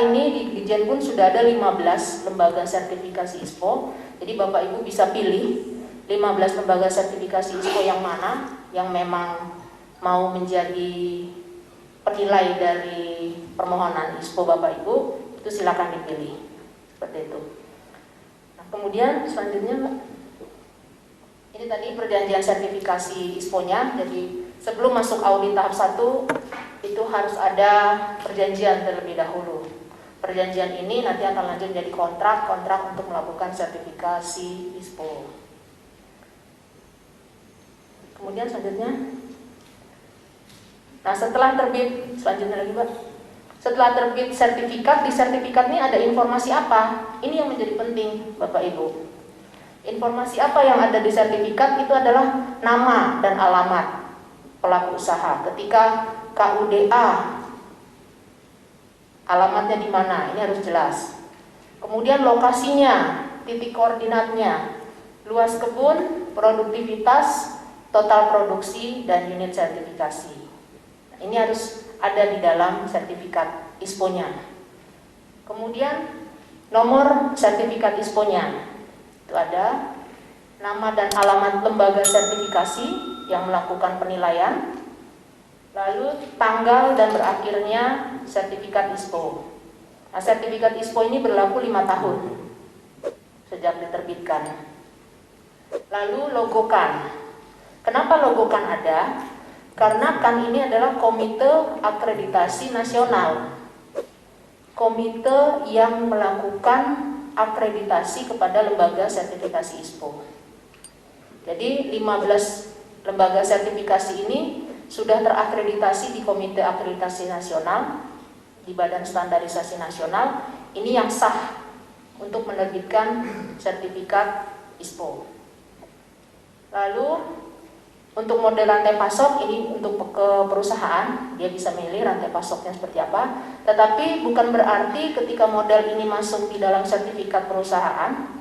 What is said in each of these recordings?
ini di Dijen pun sudah ada 15 lembaga sertifikasi ISPO. Jadi Bapak Ibu bisa pilih 15 lembaga sertifikasi ISPO yang mana yang memang mau menjadi penilai dari permohonan ISPO Bapak Ibu, itu silakan dipilih. Seperti itu. Nah, kemudian selanjutnya ini tadi perjanjian sertifikasi ISPO-nya. Jadi sebelum masuk audit tahap 1 itu harus ada perjanjian terlebih dahulu. Perjanjian ini nanti akan lanjut jadi kontrak untuk melakukan sertifikasi ISPO. Kemudian selanjutnya, nah setelah terbit, selanjutnya lagi Mbak, setelah terbit sertifikat, di sertifikat ini ada informasi apa? Ini yang menjadi penting Bapak Ibu. Informasi apa yang ada di sertifikat itu adalah nama dan alamat pelaku usaha. Ketika KUDA, alamatnya di mana? Ini harus jelas. Kemudian lokasinya, titik koordinatnya, luas kebun, produktivitas, total produksi, dan unit sertifikasi. Nah, ini harus ada di dalam sertifikat ISPO-nya. Kemudian nomor sertifikat ISPO-nya. Itu ada nama dan alamat lembaga sertifikasi yang melakukan penilaian, lalu tanggal dan berakhirnya sertifikat ISPO. Nah, sertifikat ISPO ini berlaku 5 tahun sejak diterbitkan. Lalu logo KAN. Kenapa logo KAN ada? Karena KAN ini adalah Komite Akreditasi Nasional, komite yang melakukan akreditasi kepada lembaga sertifikasi ISPO. Jadi 15 lembaga sertifikasi ini sudah terakreditasi di Komite Akreditasi Nasional, di Badan Standarisasi Nasional. Ini yang sah untuk menerbitkan sertifikat ISPO. Lalu untuk model rantai pasok ini untuk ke perusahaan, dia bisa milih rantai pasoknya seperti apa. Tetapi bukan berarti ketika model ini masuk di dalam sertifikat perusahaan,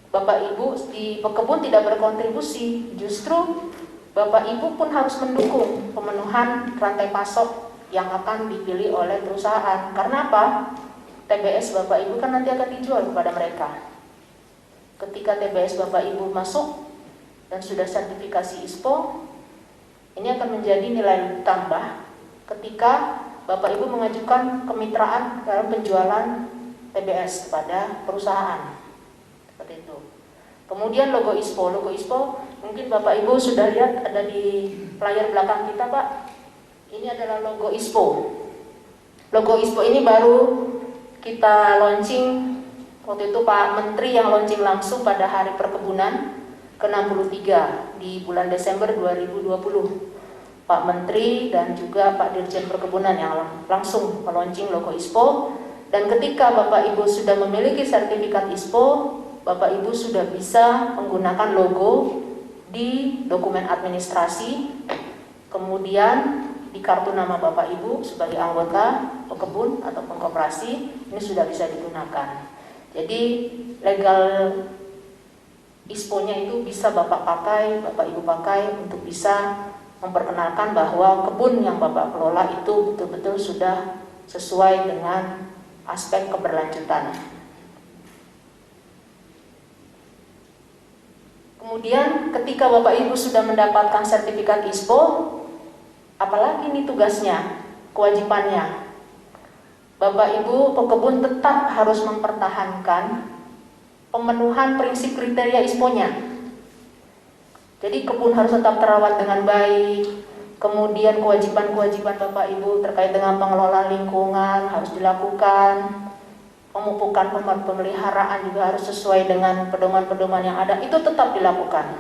Bapak Ibu di pekebun tidak berkontribusi. Justru Bapak Ibu pun harus mendukung pemenuhan rantai pasok yang akan dipilih oleh perusahaan. Karena apa? TBS Bapak Ibu kan nanti akan dijual kepada mereka. Ketika TBS Bapak Ibu masuk dan sudah sertifikasi ISPO, ini akan menjadi nilai tambah ketika Bapak Ibu mengajukan kemitraan dalam penjualan TBS kepada perusahaan. Seperti itu. Kemudian logo ISPO. Logo ISPO mungkin Bapak Ibu sudah lihat ada di layar belakang kita Pak. Ini adalah logo ISPO. Logo ISPO ini baru kita launching, waktu itu Pak Menteri yang launching langsung pada Hari Perkebunan ke-63 di bulan Desember 2020. Pak Menteri dan juga Pak Dirjen Perkebunan yang langsung melaunching logo ISPO. Dan ketika Bapak Ibu sudah memiliki sertifikat ISPO, Bapak Ibu sudah bisa menggunakan logo di dokumen administrasi, kemudian di kartu nama Bapak Ibu sebagai anggota pekebun ataupun koperasi, ini sudah bisa digunakan. Jadi legal ISPO-nya itu bisa Bapak Ibu pakai untuk bisa memperkenalkan bahwa kebun yang Bapak kelola itu betul-betul sudah sesuai dengan aspek keberlanjutan. Kemudian ketika Bapak Ibu sudah mendapatkan sertifikat ISPO, apalagi ini tugasnya, kewajibannya. Bapak Ibu pekebun tetap harus mempertahankan pemenuhan prinsip kriteria ISPO-nya. Jadi kebun harus tetap terawat dengan baik. Kemudian kewajiban-kewajiban Bapak Ibu terkait dengan pengelolaan lingkungan harus dilakukan. Pemupukan pemeliharaan juga harus sesuai dengan pedoman-pedoman yang ada. Itu tetap dilakukan.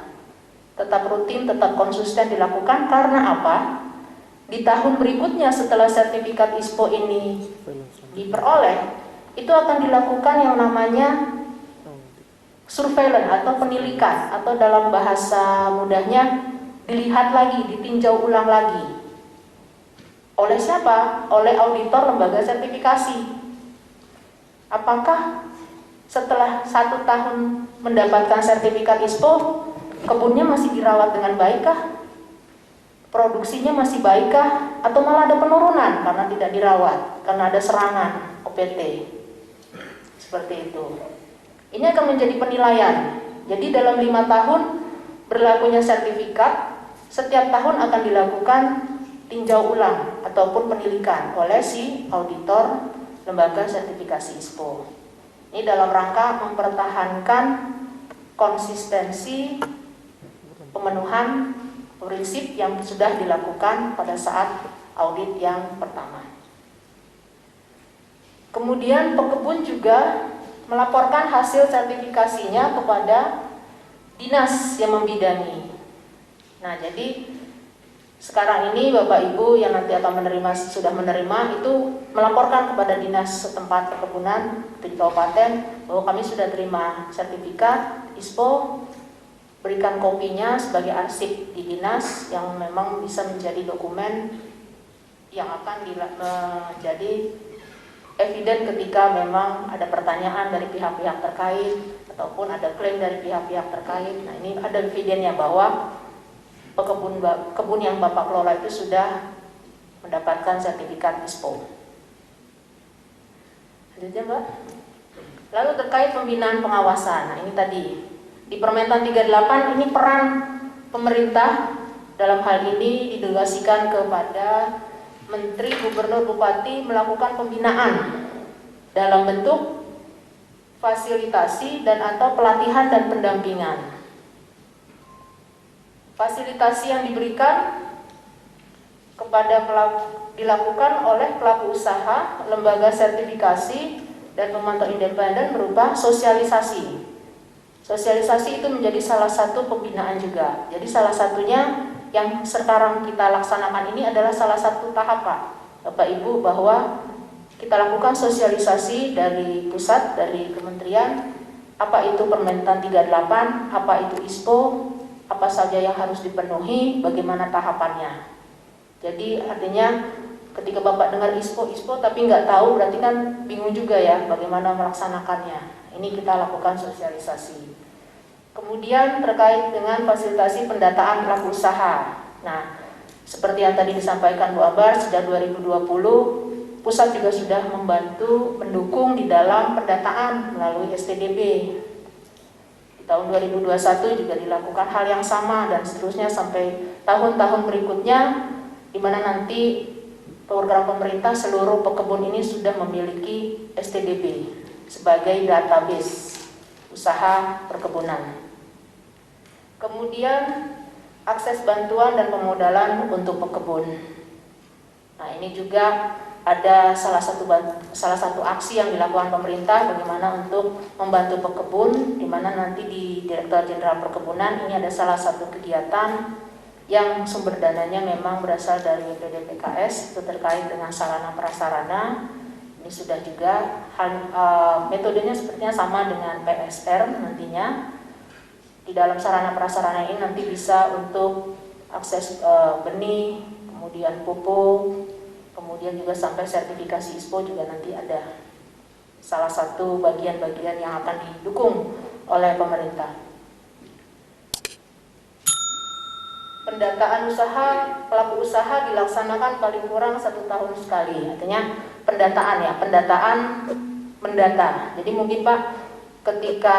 Tetap rutin, tetap konsisten dilakukan. Karena apa? Di tahun berikutnya setelah sertifikat ISPO ini diperoleh, itu akan dilakukan yang namanya surveillance atau penilikan, atau dalam bahasa mudahnya dilihat lagi, ditinjau ulang lagi. Oleh siapa? Oleh auditor lembaga sertifikasi. Apakah setelah 1 tahun mendapatkan sertifikat ISPO, kebunnya masih dirawat dengan baikkah? Produksinya masih baikkah? Atau malah ada penurunan karena tidak dirawat, karena ada serangan? OPT. Seperti itu. Ini akan menjadi penilaian. Jadi dalam 5 tahun berlakunya sertifikat, setiap tahun akan dilakukan tinjau ulang ataupun penilikan oleh si auditor lembaga sertifikasi ISPO. Ini dalam rangka mempertahankan konsistensi pemenuhan prinsip yang sudah dilakukan pada saat audit yang pertama. Kemudian pekebun juga melaporkan hasil sertifikasinya kepada dinas yang membidangi. Nah, jadi sekarang ini Bapak Ibu yang nanti akan sudah menerima itu melaporkan kepada dinas setempat perkebunan di kabupaten bahwa kami sudah terima sertifikat ISPO, berikan kopinya sebagai arsip di dinas yang memang bisa menjadi dokumen yang akan menjadi eviden ketika memang ada pertanyaan dari pihak-pihak terkait ataupun ada klaim dari pihak-pihak terkait. Nah, ini ada evidennya bahwa kebun yang Bapak kelola itu sudah mendapatkan sertifikat ISPO. Lanjutnya, Mbak. Lalu terkait pembinaan pengawasan. Nah, ini tadi di Permentan 38 ini peran pemerintah dalam hal ini didelegasikan kepada Menteri, Gubernur, Bupati melakukan pembinaan dalam bentuk fasilitasi dan atau pelatihan dan pendampingan. Fasilitasi yang diberikan kepada dilakukan oleh pelaku usaha, lembaga sertifikasi dan pemantau independen berupa sosialisasi. Sosialisasi itu menjadi salah satu pembinaan juga. Jadi salah satunya yang sekarang kita laksanakan ini adalah salah satu tahap, Pak, Bapak Ibu, bahwa kita lakukan sosialisasi dari pusat, dari kementerian, apa itu Permentan 38, apa itu ISPO, apa saja yang harus dipenuhi, bagaimana tahapannya. Jadi artinya ketika Bapak dengar ISPO tapi nggak tahu, berarti kan bingung juga ya bagaimana melaksanakannya. Ini kita lakukan sosialisasi. Kemudian terkait dengan fasilitasi pendataan pelaku usaha. Nah, seperti yang tadi disampaikan Bu Abar, sejak 2020 pusat juga sudah membantu mendukung di dalam pendataan melalui STDB. Di tahun 2021 juga dilakukan hal yang sama dan seterusnya sampai tahun-tahun berikutnya, di mana nanti program pemerintah seluruh pekebun ini sudah memiliki STDB sebagai database usaha perkebunan. Kemudian akses bantuan dan pemodalan untuk pekebun. Nah, ini juga ada salah satu aksi yang dilakukan pemerintah bagaimana untuk membantu pekebun, di mana nanti di Direktorat Jenderal Perkebunan ini ada salah satu kegiatan yang sumber dananya memang berasal dari PDPKS, itu terkait dengan sarana prasarana. Ini sudah juga metodenya sepertinya sama dengan PSR nantinya. Di dalam sarana prasarana ini nanti bisa untuk akses benih, kemudian pupuk, kemudian juga sampai sertifikasi ISPO juga nanti ada salah satu bagian-bagian yang akan didukung oleh pemerintah. Pendataan usaha, pelaku usaha dilaksanakan paling kurang 1 tahun sekali. Artinya pendataan ya, pendataan mendata. Jadi mungkin Pak, ketika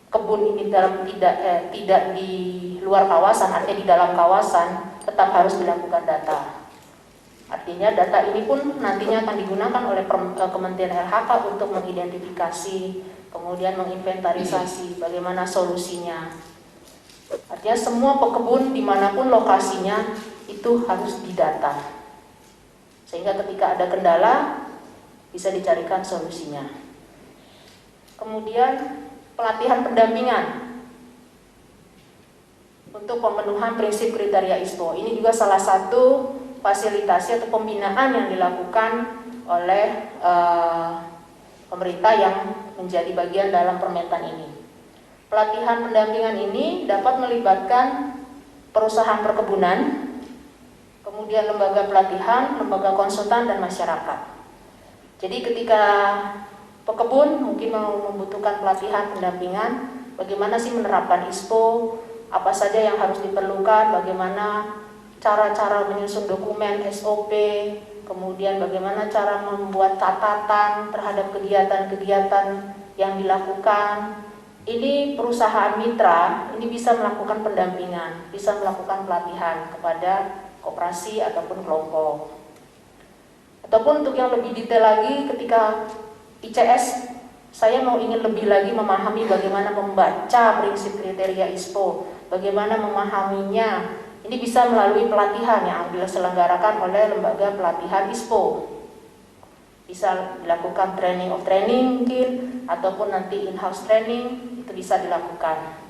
kebun ini tidak di luar kawasan, artinya di dalam kawasan, tetap harus dilakukan data. Artinya data ini pun nantinya akan digunakan oleh Kementerian LHK untuk mengidentifikasi, kemudian menginventarisasi bagaimana solusinya. Artinya semua pekebun dimanapun lokasinya itu harus didata, sehingga ketika ada kendala bisa dicarikan solusinya. Kemudian pelatihan pendampingan untuk pemenuhan prinsip kriteria ISPO. Ini juga salah satu fasilitasi atau pembinaan yang dilakukan oleh pemerintah yang menjadi bagian dalam Permentan ini. Pelatihan pendampingan ini dapat melibatkan perusahaan perkebunan, kemudian lembaga pelatihan, lembaga konsultan, dan masyarakat. Jadi ketika pekebun mungkin membutuhkan pelatihan pendampingan, bagaimana sih menerapkan ISPO, apa saja yang harus diperlukan, bagaimana cara-cara menyusun dokumen SOP, kemudian bagaimana cara membuat catatan terhadap kegiatan-kegiatan yang dilakukan. Ini perusahaan mitra ini bisa melakukan pendampingan, bisa melakukan pelatihan kepada koperasi ataupun kelompok. Ataupun untuk yang lebih detail lagi, ketika ICS saya mau ingin lebih lagi memahami bagaimana membaca prinsip kriteria ISPO, bagaimana memahaminya. Ini bisa melalui pelatihan yang diselenggarakan oleh lembaga pelatihan ISPO. Bisa dilakukan training of training mungkin, ataupun nanti in-house training, itu bisa dilakukan.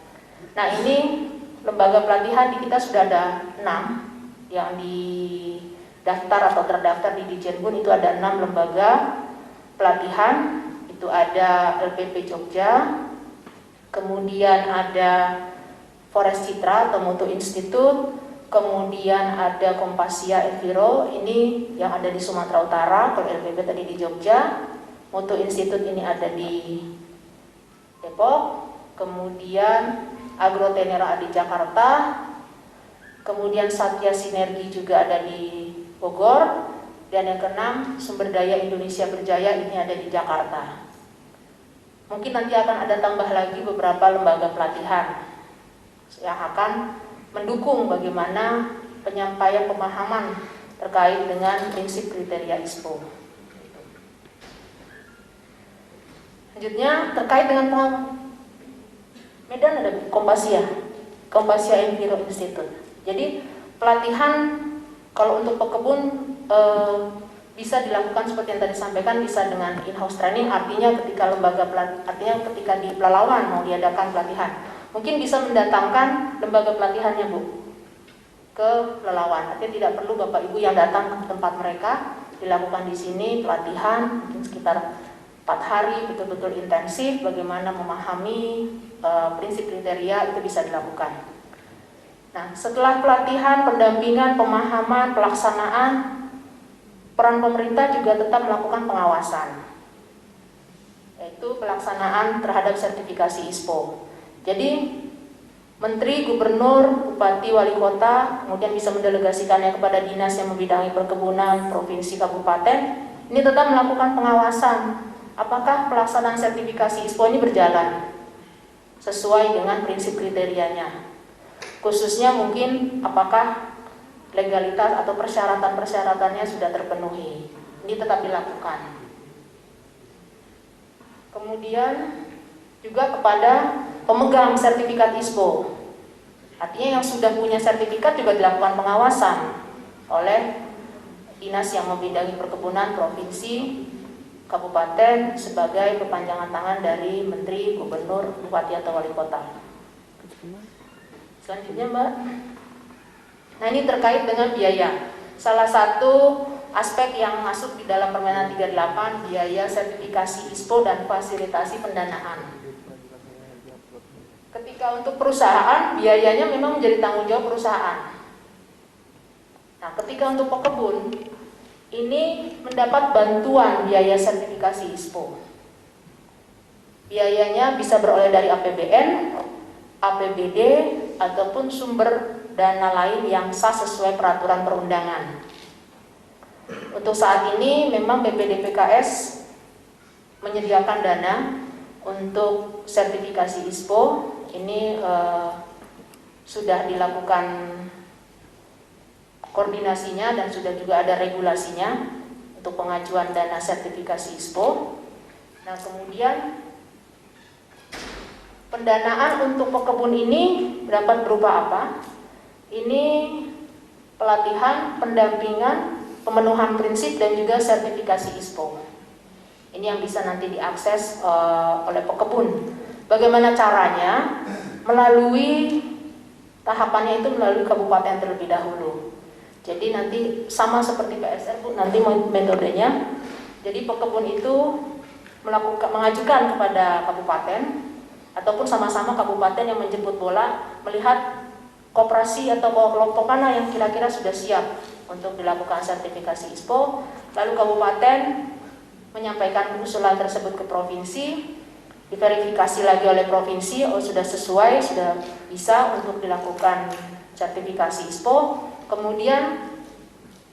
Nah, ini lembaga pelatihan di kita sudah ada 6 yang didaftar atau terdaftar di Dijenbun. Itu ada 6 lembaga pelatihan. Itu ada LPP Jogja, kemudian ada Forest Citra atau Mutu Institute, kemudian ada Kompasia Enviro, ini yang ada di Sumatera Utara. Kalau LPP tadi di Jogja, Mutu Institute ini ada di Depok, kemudian Agrotenera di Jakarta, kemudian Satya Sinergi juga ada di Bogor, dan yang keenam Sumber Daya Indonesia Berjaya ini ada di Jakarta. Mungkin nanti akan ada tambah lagi beberapa lembaga pelatihan yang akan mendukung bagaimana penyampaian pemahaman terkait dengan prinsip kriteria ISPO. Selanjutnya terkait dengan Medan ada Kompasia Enviro Institute. Jadi pelatihan kalau untuk pekebun bisa dilakukan seperti yang tadi sampaikan, bisa dengan in-house training, artinya ketika ketika di Pelalawan mau diadakan pelatihan, mungkin bisa mendatangkan lembaga pelatihannya Bu ke Pelalawan. Artinya tidak perlu Bapak Ibu yang datang ke tempat mereka, dilakukan di sini pelatihan mungkin sekitar 4 hari betul-betul intensif bagaimana memahami prinsip kriteria, itu bisa dilakukan. Nah, setelah pelatihan, pendampingan, pemahaman, pelaksanaan, peran pemerintah juga tetap melakukan pengawasan, yaitu pelaksanaan terhadap sertifikasi ISPO. Jadi Menteri, Gubernur, Bupati, Wali Kota kemudian bisa mendelegasikannya kepada dinas yang membidangi perkebunan, provinsi, kabupaten. Ini tetap melakukan pengawasan apakah pelaksanaan sertifikasi ISPO ini berjalan sesuai dengan prinsip kriterianya. Khususnya mungkin apakah legalitas atau persyaratan-persyaratannya sudah terpenuhi. Ini tetap dilakukan. Kemudian juga kepada pemegang sertifikat ISPO. Artinya yang sudah punya sertifikat juga dilakukan pengawasan oleh dinas yang membidangi perkebunan, provinsi, kabupaten sebagai perpanjangan tangan dari Menteri, Gubernur, Bupati atau Wali Kota. Selanjutnya Mbak. Nah, ini terkait dengan biaya. Salah satu aspek yang masuk di dalam Permenan 38, biaya sertifikasi ISPO dan fasilitasi pendanaan. Ketika untuk perusahaan, biayanya memang menjadi tanggung jawab perusahaan. Nah, ketika untuk pekebun, ini mendapat bantuan biaya sertifikasi ISPO. Biayanya bisa beroleh dari APBN, APBD, ataupun sumber dana lain yang sah sesuai peraturan perundangan. Untuk saat ini memang BPDPKS menyediakan dana untuk sertifikasi ISPO. Ini sudah dilakukan koordinasinya dan sudah juga ada regulasinya untuk pengajuan dana sertifikasi ISPO. Nah, kemudian pendanaan untuk pekebun ini dapat berupa apa? Ini pelatihan, pendampingan, pemenuhan prinsip dan juga sertifikasi ISPO. Ini yang bisa nanti diakses oleh pekebun. Bagaimana caranya? Melalui tahapannya itu melalui kabupaten terlebih dahulu. Jadi nanti sama seperti PSR Bu, nanti metodenya. Jadi pekebun itu mengajukan kepada kabupaten ataupun sama-sama kabupaten yang menjemput bola melihat koperasi atau kelompok mana yang kira-kira sudah siap untuk dilakukan sertifikasi ISPO, lalu kabupaten menyampaikan usulan tersebut ke provinsi, diverifikasi lagi oleh provinsi, oh sudah sesuai, sudah bisa untuk dilakukan sertifikasi ISPO, kemudian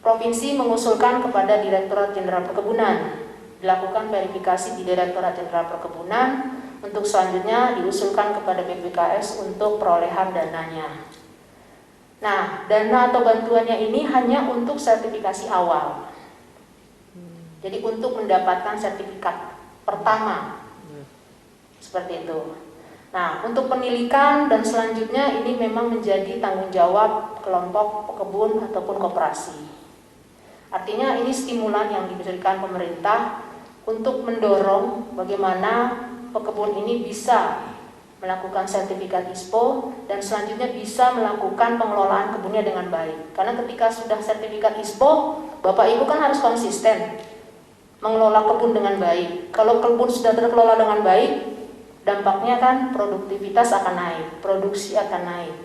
Provinsi mengusulkan kepada Direktorat Jenderal Perkebunan, dilakukan verifikasi di Direktorat Jenderal Perkebunan, untuk selanjutnya diusulkan kepada BPKS untuk perolehan dananya. Nah, dana atau bantuannya ini hanya untuk sertifikasi awal. Jadi untuk mendapatkan sertifikat pertama. Seperti itu. Nah, untuk penilikan dan selanjutnya ini memang menjadi tanggung jawab kelompok pekebun ataupun koperasi. Artinya ini stimulan yang diberikan pemerintah untuk mendorong bagaimana pekebun ini bisa melakukan sertifikat ISPO dan selanjutnya bisa melakukan pengelolaan kebunnya dengan baik. Karena ketika sudah sertifikat ISPO, Bapak Ibu kan harus konsisten mengelola kebun dengan baik. Kalau kebun sudah terkelola dengan baik, dampaknya kan produktivitas akan naik, produksi akan naik.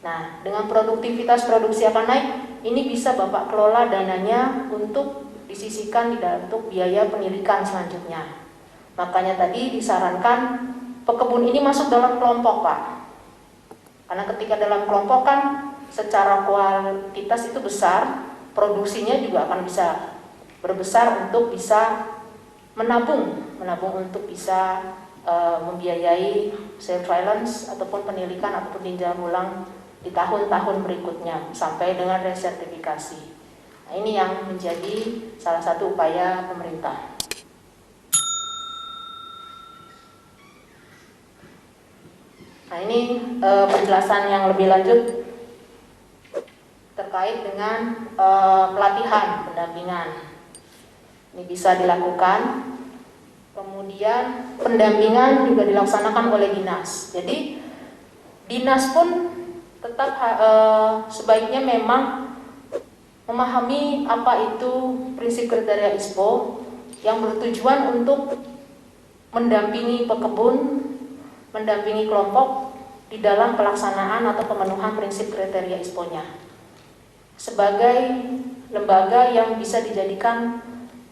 Nah, dengan produktivitas produksi akan naik, ini bisa Bapak kelola dananya untuk disisihkan untuk biaya penilikan selanjutnya. Makanya tadi disarankan pekebun ini masuk dalam kelompok, Pak. Karena ketika dalam kelompok kan secara kuantitas itu besar, produksinya juga akan bisa berbesar untuk bisa menabung untuk bisa membiayai surveillance ataupun penilikan ataupun tinjauan ulang di tahun-tahun berikutnya sampai dengan resertifikasi. Nah, ini yang menjadi salah satu upaya pemerintah. Nah, ini penjelasan yang lebih lanjut terkait dengan pelatihan pendampingan. Ini bisa dilakukan. Kemudian pendampingan juga dilaksanakan oleh dinas. Jadi dinas pun tetap sebaiknya memang memahami apa itu prinsip kriteria ISPO yang bertujuan untuk mendampingi pekebun, mendampingi kelompok di dalam pelaksanaan atau pemenuhan prinsip kriteria ISPO-nya sebagai lembaga yang bisa dijadikan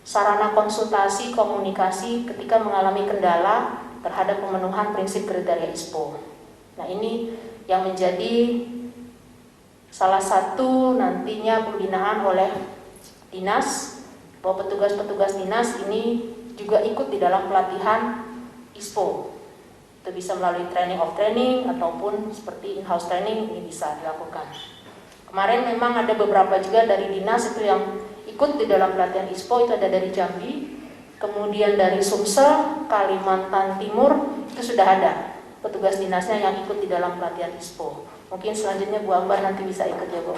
sarana konsultasi komunikasi ketika mengalami kendala terhadap pemenuhan prinsip kriteria ISPO. Nah, ini yang menjadi salah satu nantinya pembinaan oleh dinas, bahwa petugas-petugas dinas ini juga ikut di dalam pelatihan ISPO. Itu bisa melalui training of training ataupun seperti in-house training, ini bisa dilakukan. Kemarin memang ada beberapa juga dari dinas itu yang ikut di dalam pelatihan ISPO, itu ada dari Jambi, kemudian dari Sumsel, Kalimantan Timur, itu sudah ada petugas dinasnya yang ikut di dalam pelatihan ISPO. Mungkin selanjutnya Bu Ambar nanti bisa ikut ya Bu,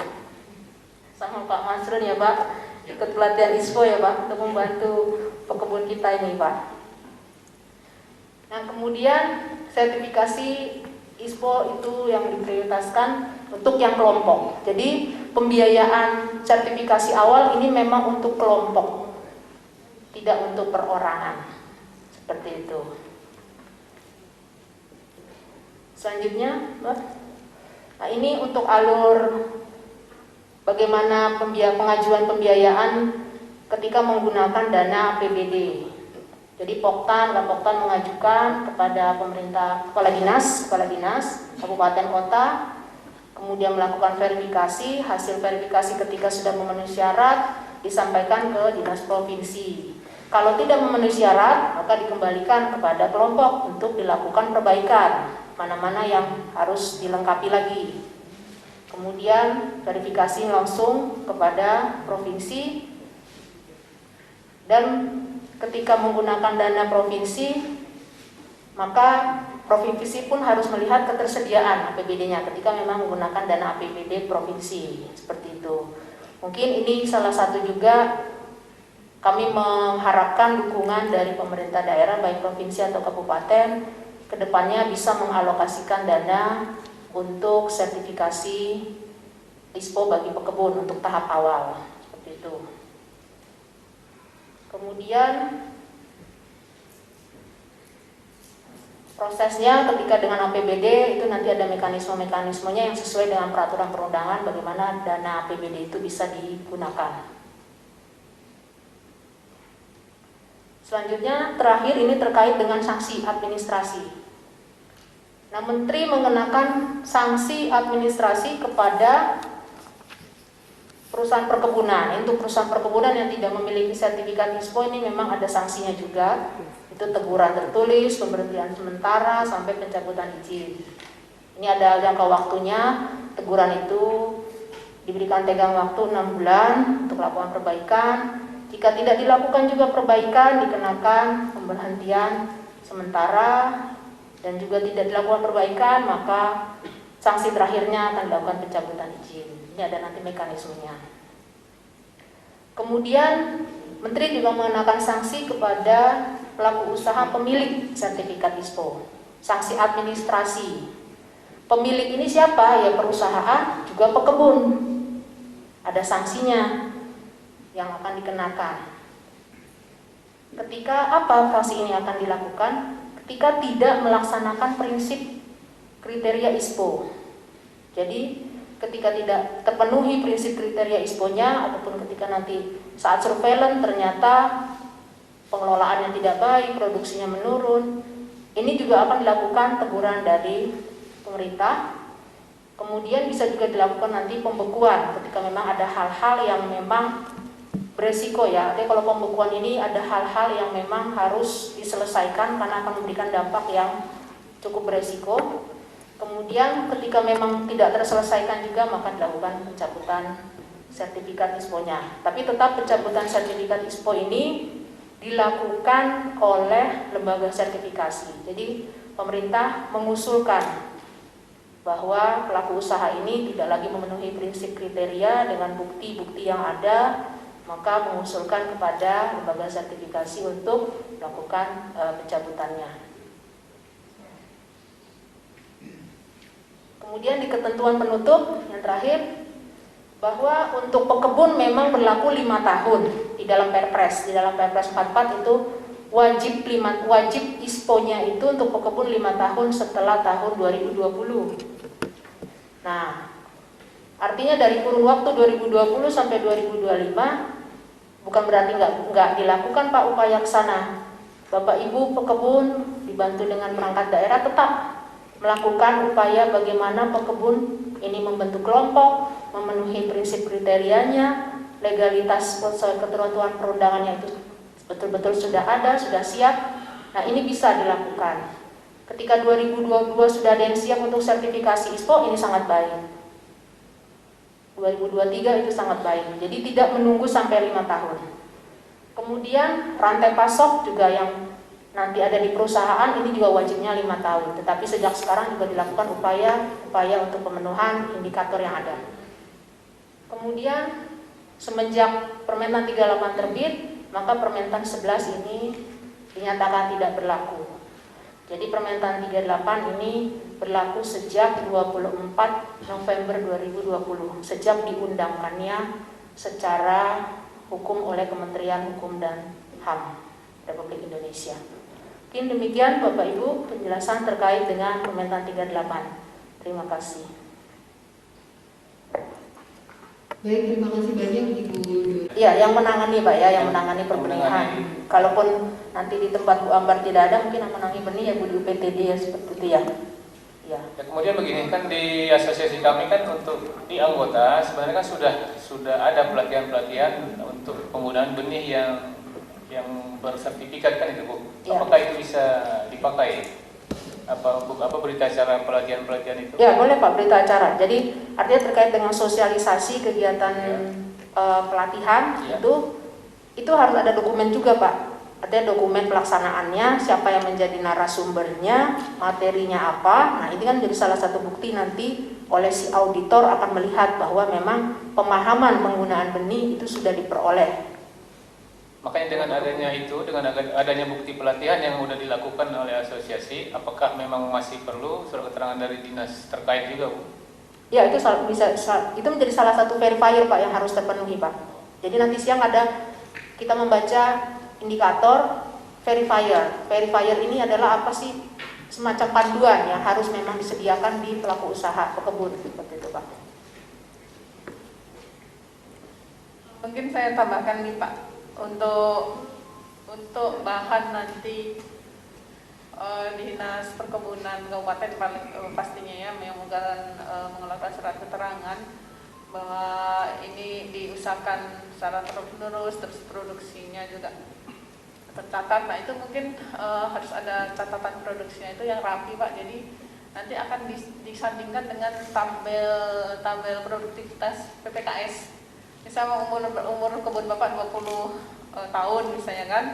sama Pak Masrun ya Pak, ikut pelatihan ISPO ya Pak, untuk membantu pekebun kita ini Pak. Nah, kemudian sertifikasi ISPO itu yang diprioritaskan untuk yang kelompok. Jadi pembiayaan sertifikasi awal ini memang untuk kelompok, tidak untuk perorangan. Seperti itu. Selanjutnya, nah ini untuk alur bagaimana pengajuan pembiayaan ketika menggunakan dana APBD. Jadi Poktan mengajukan kepada pemerintah, kepala dinas, kabupaten kota, kemudian melakukan verifikasi, hasil verifikasi ketika sudah memenuhi syarat disampaikan ke dinas provinsi. Kalau tidak memenuhi syarat, maka dikembalikan kepada kelompok untuk dilakukan perbaikan, mana-mana yang harus dilengkapi lagi. Kemudian verifikasi langsung kepada provinsi, dan ketika menggunakan dana provinsi, maka provinsi pun harus melihat ketersediaan APBD-nya ketika memang menggunakan dana APBD provinsi, seperti itu. Mungkin ini salah satu juga kami mengharapkan dukungan dari pemerintah daerah baik provinsi atau kabupaten kedepannya bisa mengalokasikan dana untuk sertifikasi ISPO bagi pekebun untuk tahap awal, seperti itu. Kemudian prosesnya ketika dengan APBD itu nanti ada mekanisme-mekanismenya yang sesuai dengan peraturan perundangan bagaimana dana APBD itu bisa digunakan. Selanjutnya terakhir ini terkait dengan sanksi administrasi. Nah, Menteri mengenakan sanksi administrasi kepada perusahaan perkebunan. Untuk perusahaan perkebunan yang tidak memiliki sertifikat ISPO ini memang ada sanksinya juga. Itu teguran tertulis, pemberhentian sementara, sampai pencabutan izin. Ini ada jangka waktunya. Teguran itu diberikan tenggang waktu 6 bulan untuk melakukan perbaikan. Jika tidak dilakukan juga perbaikan, dikenakan pemberhentian sementara, dan juga tidak dilakukan perbaikan, maka sanksi terakhirnya akan dilakukan pencabutan izin. Ini ada nanti mekanismenya. Kemudian Menteri juga mengenakan sanksi kepada pelaku usaha pemilik sertifikat ISPO. Sanksi administrasi. Pemilik ini siapa? Ya perusahaan, juga pekebun. Ada sanksinya yang akan dikenakan. Ketika apa sanksi ini akan dilakukan? Ketika tidak melaksanakan prinsip kriteria ISPO. Jadi ketika tidak terpenuhi prinsip kriteria ISPO-nya, ataupun ketika nanti saat surveillance ternyata pengelolaannya tidak baik, produksinya menurun, ini juga akan dilakukan teguran dari pemerintah. Kemudian bisa juga dilakukan nanti pembekuan ketika memang ada hal-hal yang memang beresiko ya. Jadi kalau pembekuan ini ada hal-hal yang memang harus diselesaikan karena akan memberikan dampak yang cukup beresiko. Kemudian ketika memang tidak terselesaikan juga, maka dilakukan pencabutan sertifikat ISPO-nya. Tapi tetap pencabutan sertifikat ISPO ini dilakukan oleh lembaga sertifikasi. Jadi pemerintah mengusulkan bahwa pelaku usaha ini tidak lagi memenuhi prinsip kriteria dengan bukti-bukti yang ada, maka mengusulkan kepada lembaga sertifikasi untuk melakukan pencabutannya. Kemudian di ketentuan penutup yang terakhir, bahwa untuk pekebun memang berlaku 5 tahun di dalam Perpres. Di dalam Perpres 44 itu wajib ISPO-nya itu untuk pekebun 5 tahun setelah tahun 2020. Nah, artinya dari kurun waktu 2020 sampai 2025 bukan berarti nggak dilakukan Pak upaya ke sana. Bapak Ibu pekebun dibantu dengan perangkat daerah tetap melakukan upaya bagaimana pekebun ini membentuk kelompok, memenuhi prinsip kriterianya, legalitas sesuai ketentuan perundangannya itu betul-betul sudah ada, sudah siap. Nah, ini bisa dilakukan. Ketika 2022 sudah ada yang siap untuk sertifikasi ISPO, ini sangat baik. 2023 itu sangat baik. Jadi tidak menunggu sampai 5 tahun. Kemudian rantai pasok juga yang nanti ada di perusahaan ini juga wajibnya 5 tahun. Tetapi sejak sekarang juga dilakukan upaya untuk pemenuhan indikator yang ada. Kemudian semenjak Permentan 38 terbit, maka Permentan 11 ini dinyatakan tidak berlaku. Jadi Permentan 38 ini berlaku sejak 24 November 2020, sejak diundangkannya secara hukum oleh Kementerian Hukum dan HAM Republik Indonesia. Mungkin demikian Bapak Ibu penjelasan terkait dengan Permentan 38. Terima kasih. Baik, terima kasih banyak Ibu. Ya, yang menangani Pak ya, yang menangani perbenihan. Kalaupun nanti di tempat Bu Ambar tidak ada, mungkin yang menangani benih ya Bu di UPTD ya seperti itu ya. Ya. Kemudian begini kan di asosiasi kami kan untuk di anggota sebenarnya kan sudah ada pelatihan-pelatihan untuk penggunaan benih yang bersertifikat kan itu Bu. Ya. Apakah itu bisa dipakai? Apa berita acara pelatihan-pelatihan itu? Ya boleh Pak, berita acara. Jadi artinya terkait dengan sosialisasi kegiatan pelatihan ya. Itu harus ada dokumen juga Pak. Artinya dokumen pelaksanaannya, siapa yang menjadi narasumbernya, materinya apa. Nah ini kan menjadi salah satu bukti nanti oleh si auditor akan melihat bahwa memang pemahaman penggunaan benih itu sudah diperoleh. Makanya dengan adanya bukti pelatihan yang sudah dilakukan oleh asosiasi, apakah memang masih perlu surat keterangan dari dinas terkait juga, Bu? Ya, itu menjadi salah satu verifier Pak yang harus terpenuhi Pak. Jadi nanti siang kita membaca indikator verifier. Verifier ini adalah apa sih? Semacam panduan yang harus memang disediakan di pelaku usaha pekebun seperti itu Pak. Mungkin saya tambahkan nih Pak. Untuk bahan nanti Dinas Perkebunan Kabupaten pastinya ya yang melakukan surat keterangan bahwa ini diusahakan secara terus-menerus, terus produksinya juga tercatat. Nah itu mungkin harus ada catatan produksinya itu yang rapi Pak. Jadi nanti akan disandingkan dengan tabel produktivitas PPKS. Misalnya umur kebun Bapak 20 tahun misalnya kan,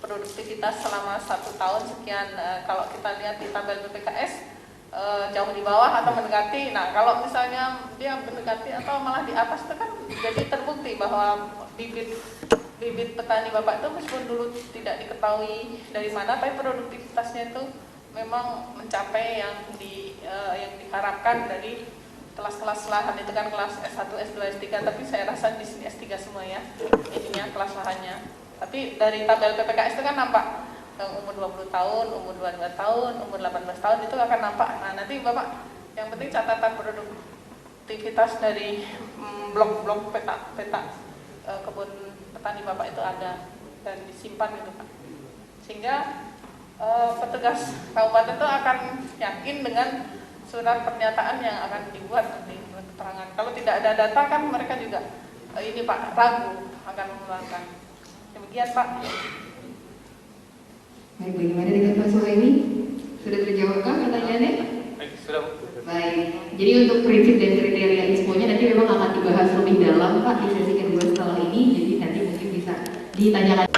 produktivitas selama 1 tahun sekian. Kalau kita lihat di tabel PPKS jauh di bawah atau mendekati. Nah kalau misalnya dia mendekati atau malah di atas itu kan jadi terbukti bahwa bibit petani Bapak itu meskipun dulu tidak diketahui dari mana, tapi produktivitasnya itu memang mencapai yang diharapkan dari kelas-kelas lahan itu kan, kelas S1, S2, S3, tapi saya rasa di sini S3 semua ya ininya kelas lahannya. Tapi dari tabel PPKS itu kan nampak umur 20 tahun, umur 22 tahun, umur 18 tahun itu akan nampak. Nah nanti Bapak yang penting catatan produktivitas dari blok-blok peta kebun petani Bapak itu ada dan disimpan gitu Pak. Sehingga petugas kabupaten itu akan yakin dengan surat pernyataan yang akan dibuat nanti keterangan. Kalau tidak ada data kan mereka juga ini Pak ragu akan mengeluarkan. Demikian Pak. Baik, bagaimana dengan Pak Suhaimi? Sudah terjawabkah pertanyaannya? Baik, sudah Bu. Baik, jadi untuk prinsip dan kriteria ISPO-nya nanti memang akan dibahas lebih dalam Pak di sesi kedua setelah ini, jadi nanti mungkin bisa ditanyakan.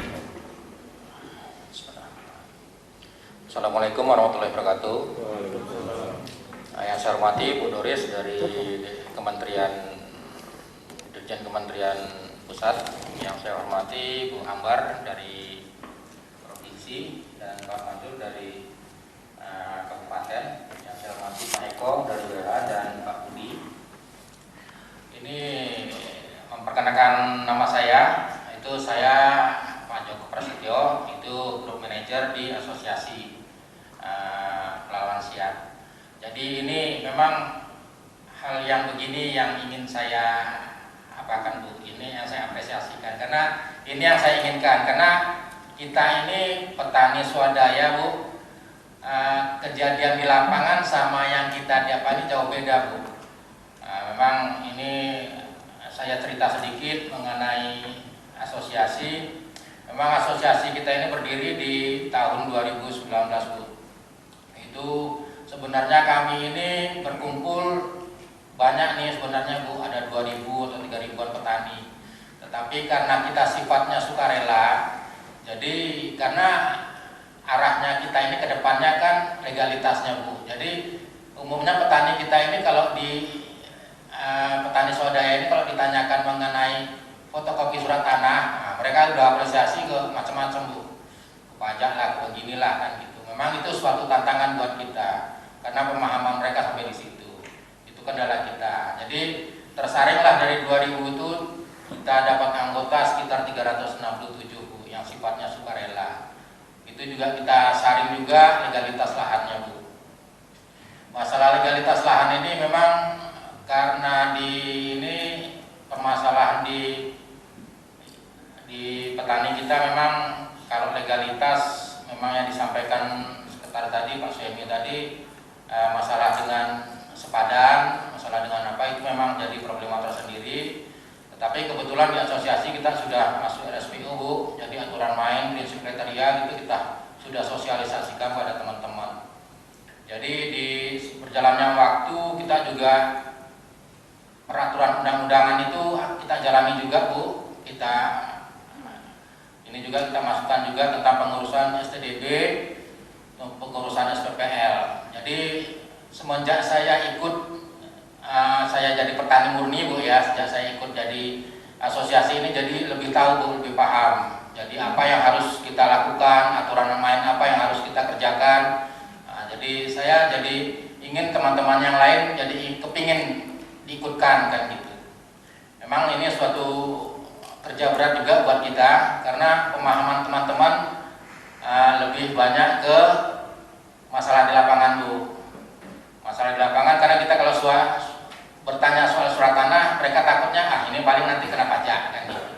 Assalamualaikum warahmatullahi wabarakatuh. Yang saya hormati Bu Doris dari Dirjen Kementerian Pusat, yang saya hormati Bu Ambar dari Provinsi, dan Pak Manjur dari Kabupaten, yang saya hormati Pak Eko dari WA, dan Pak Budi. Ini memperkenalkan nama saya, itu saya Pak Joko Prasetyo, itu Group Manager di Asosiasi Pelawan Siap. Jadi ini memang hal yang begini yang ingin saya apakan Bu, ini yang saya apresiasikan, karena ini yang saya inginkan, karena kita ini petani swadaya Bu, kejadian di lapangan sama yang kita dapat jauh beda Bu. Memang ini saya cerita sedikit mengenai asosiasi. Memang asosiasi kita ini berdiri di tahun 2019 Bu. Itu sebenarnya kami ini berkumpul banyak nih sebenarnya Bu, ada 2.000 atau 3.000-an petani. Tetapi karena kita sifatnya sukarela, jadi karena arahnya kita ini ke depannya kan legalitasnya Bu. Jadi umumnya petani kita ini kalau di petani swadaya ini kalau ditanyakan mengenai fotokopi surat tanah, nah, mereka udah apresiasi ke macam-macam Bu, ke pajak lah, ke beginilah kan gitu. Memang itu suatu tantangan buat kita karena pemahaman mereka sampai di situ. Itu kendala kita. Jadi tersaringlah dari 2000 itu kita dapat anggota sekitar 367 Bu, yang sifatnya sukarela. Itu juga kita saring juga legalitas lahannya Bu. Masalah legalitas lahan ini memang karena ini permasalahan di petani kita, memang kalau legalitas memang yang disampaikan sekretaris tadi Pak Suhaimi tadi, masalah dengan sepadan, masalah dengan apa, itu memang jadi problema tersendiri. Tetapi kebetulan di asosiasi kita sudah masuk RSPO Bu, jadi aturan main, prinsip kriteria itu kita sudah sosialisasikan pada teman-teman. Jadi di berjalannya waktu kita juga peraturan undang-undangan itu kita jalani juga Bu. Ini juga kita masukkan juga tentang pengurusan STDB, pengurusan SPPL. Jadi semenjak saya ikut, saya jadi petani murni Bu ya, sejak saya ikut jadi asosiasi ini, jadi lebih tahu Bu, lebih paham. Jadi apa yang harus kita lakukan, aturan main apa yang harus kita kerjakan. Jadi saya ingin teman-teman yang lain jadi kepingin diikutkan kan gitu. Memang ini suatu kerja berat juga buat kita karena pemahaman teman-teman lebih banyak ke masalah di lapangan Bu. Masalah di lapangan karena kita kalau bertanya soal surat tanah, mereka takutnya ini paling nanti kena pajak kan gitu.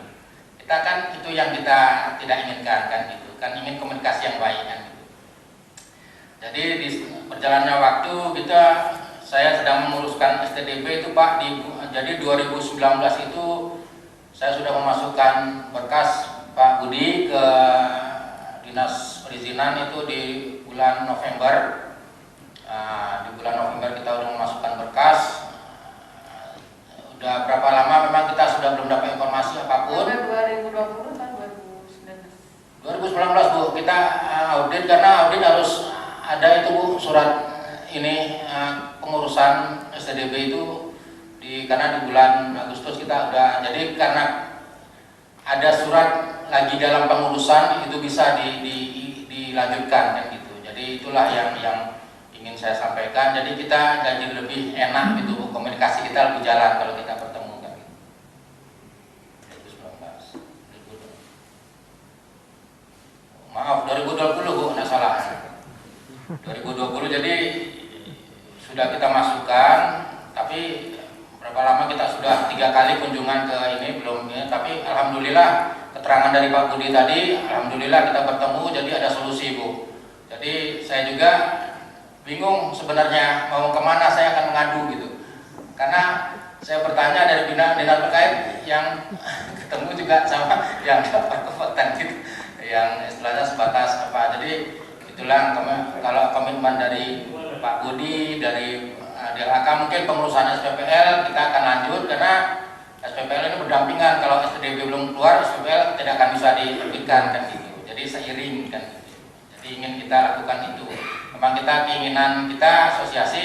Kita kan itu yang kita tidak inginkan kan gitu. Kan ingin komunikasi yang baik kan gitu. Jadi di berjalannya waktu kita saya sedang menguruskan STDB itu Pak. Jadi 2019 itu saya sudah memasukkan berkas Pak Budi ke Dinas Perizinan itu di bulan November. Di bulan November kita sudah memasukkan berkas. Udah berapa lama memang kita sudah belum dapat informasi apapun. 2020 kan 2019 Bu, kita audit karena audit harus ada itu Bu, surat ini pengurusan STDB itu karena di bulan Agustus kita udah, jadi karena ada surat lagi dalam pengurusan itu bisa dilanjutkan kan gitu. Jadi itulah yang ingin saya sampaikan. Jadi kita jadi lebih enak gitu Bu, komunikasi kita lebih jalan kalau kita bertemu kan gitu. 2019. Maaf 2020 Bu, nggak salah. 2020 jadi sudah kita masukkan, tapi berapa lama kita sudah 3 kali kunjungan ke ini belum ya, tapi alhamdulillah keterangan dari Pak Budi tadi, alhamdulillah kita bertemu jadi ada solusi Bu. Jadi saya juga bingung sebenarnya mau kemana saya akan mengadu gitu, karena saya bertanya dari dinas terkait yang ketemu juga sama yang dapat kekuatan gitu, yang istilahnya sebatas apa. Jadi itulah kalau komitmen dari Pak Budi, dari DLHK mungkin pengurusan SPPL kita akan lanjut karena SPPL ini berdampingan. Kalau STDB belum keluar, SPPL tidak akan bisa diterbitkan kan gitu. Jadi seiring kan gitu. Jadi ingin kita lakukan itu. Memang kita keinginan kita asosiasi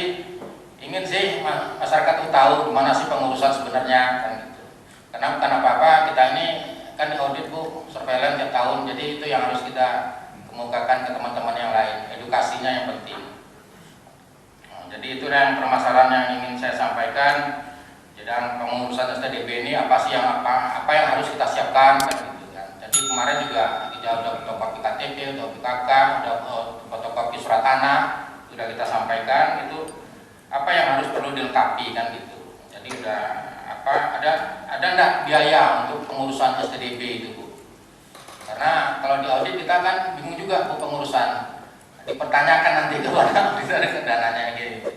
ingin sih masyarakat itu tahu gimana sih pengurusan sebenarnya kan gitu. Karena bukan apa-apa, kita ini kan di audit Bu, surveillance tiap tahun. Jadi itu yang harus kita kemukakan ke teman-teman yang lain, edukasinya yang penting. Jadi itu yang permasalahan yang ingin saya sampaikan. Jadi pengurusan STDB ini apa sih yang yang harus kita siapkan kan gitu kan. Jadi kemarin juga kita udah fotokopi KTP, udah PKK, udah fotokopi surat tanah, sudah kita sampaikan itu apa yang harus perlu dilengkapi kan gitu. Jadi udah ada enggak biaya untuk pengurusan STDB itu Bu? Karena kalau di audit kita kan bingung juga Bu pengurusan. Dipertanyakan nanti kepada auditor dananya gitu.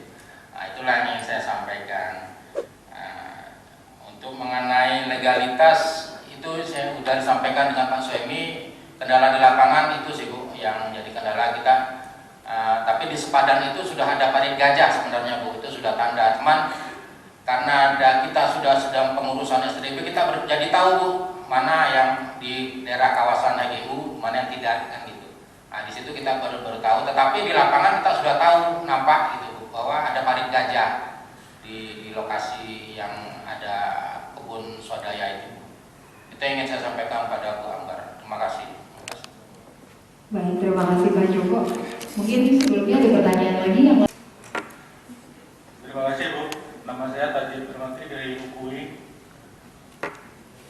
Nah, itulah yang ingin saya sampaikan. Untuk mengenai legalitas itu saya sudah disampaikan dengan Pak Suemi, kendala di lapangan itu sih Bu yang jadi kendala kita. Tapi di sepadan itu sudah ada parit gajah sebenarnya Bu, itu sudah tanda. Cuman karena kita sudah sedang pengurusan STDB, kita jadi tahu Bu mana yang di daerah kawasan HGU, mana yang tidak kan gitu. Nah, di situ kita baru tahu, tetapi di lapangan kita sudah tahu nampak gitu bahwa ada parit gajah di lokasi yang ada kebun swadaya itu. Itu yang ingin saya sampaikan pada Bu Ambar. Terima kasih. Baik, terima kasih Pak Joko. Mungkin sebelumnya ada pertanyaan lagi yang Terima kasih Bu. Nama saya Tajib Firmantri dari UKUI.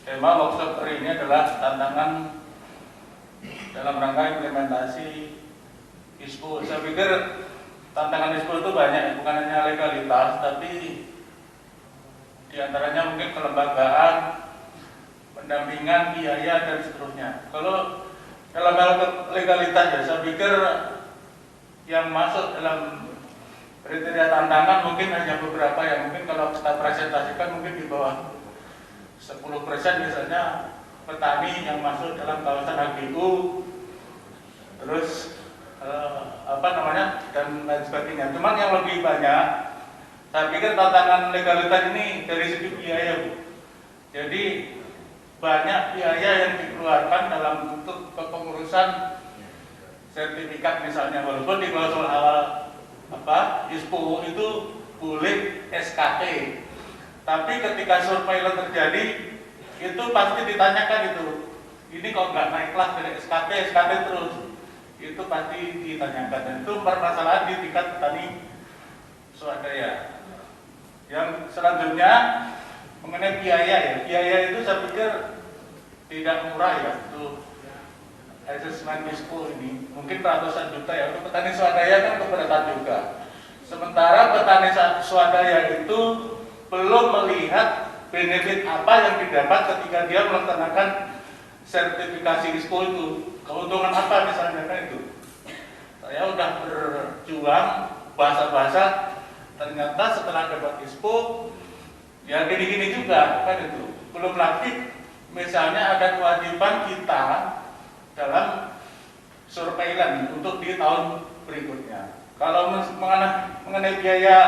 Tema workshop hari ini adalah tantangan dalam rangka implementasi ISPO. Saya pikir tantangan ISPO itu banyak, bukan hanya legalitas, tapi diantaranya mungkin kelembagaan, pendampingan, biaya, dan seterusnya. Kalau dalam hal legalitas ya, saya pikir yang masuk dalam kriteria tantangan mungkin hanya beberapa yang mungkin kalau kita presentasikan mungkin di bawah 10% misalnya petani yang masuk dalam kawasan HGU, terus dan lain sebagainya. Cuman yang lebih banyak, saya pikir tantangan legalitas ini dari segi biaya Bu. Jadi banyak biaya yang dikeluarkan dalam bentuk kepengurusan sertifikat misalnya, walaupun di klausul awal ISPO itu boleh SKT, tapi ketika surveillance terjadi itu pasti ditanyakan ini kok nggak naiklah dari SKT terus, itu pasti ditanyakan, dan itu permasalahan di tingkat petani swadaya. Yang selanjutnya mengenai biaya itu saya pikir tidak murah ya untuk asesmen ISPO ini, mungkin ratusan juta ya. Untuk petani swadaya kan keberatan juga. Sementara petani swadaya itu belum melihat benefit apa yang didapat ketika dia melaksanakan sertifikasi ISPO itu. Keuntungan apa misalnya kan itu. Saya udah berjuang bahasa-bahasa ternyata setelah dapat ISPO ya gini-gini juga kan itu. Belum lagi misalnya ada kewajiban kita dalam surveillance untuk di tahun berikutnya. Kalau mengenai biaya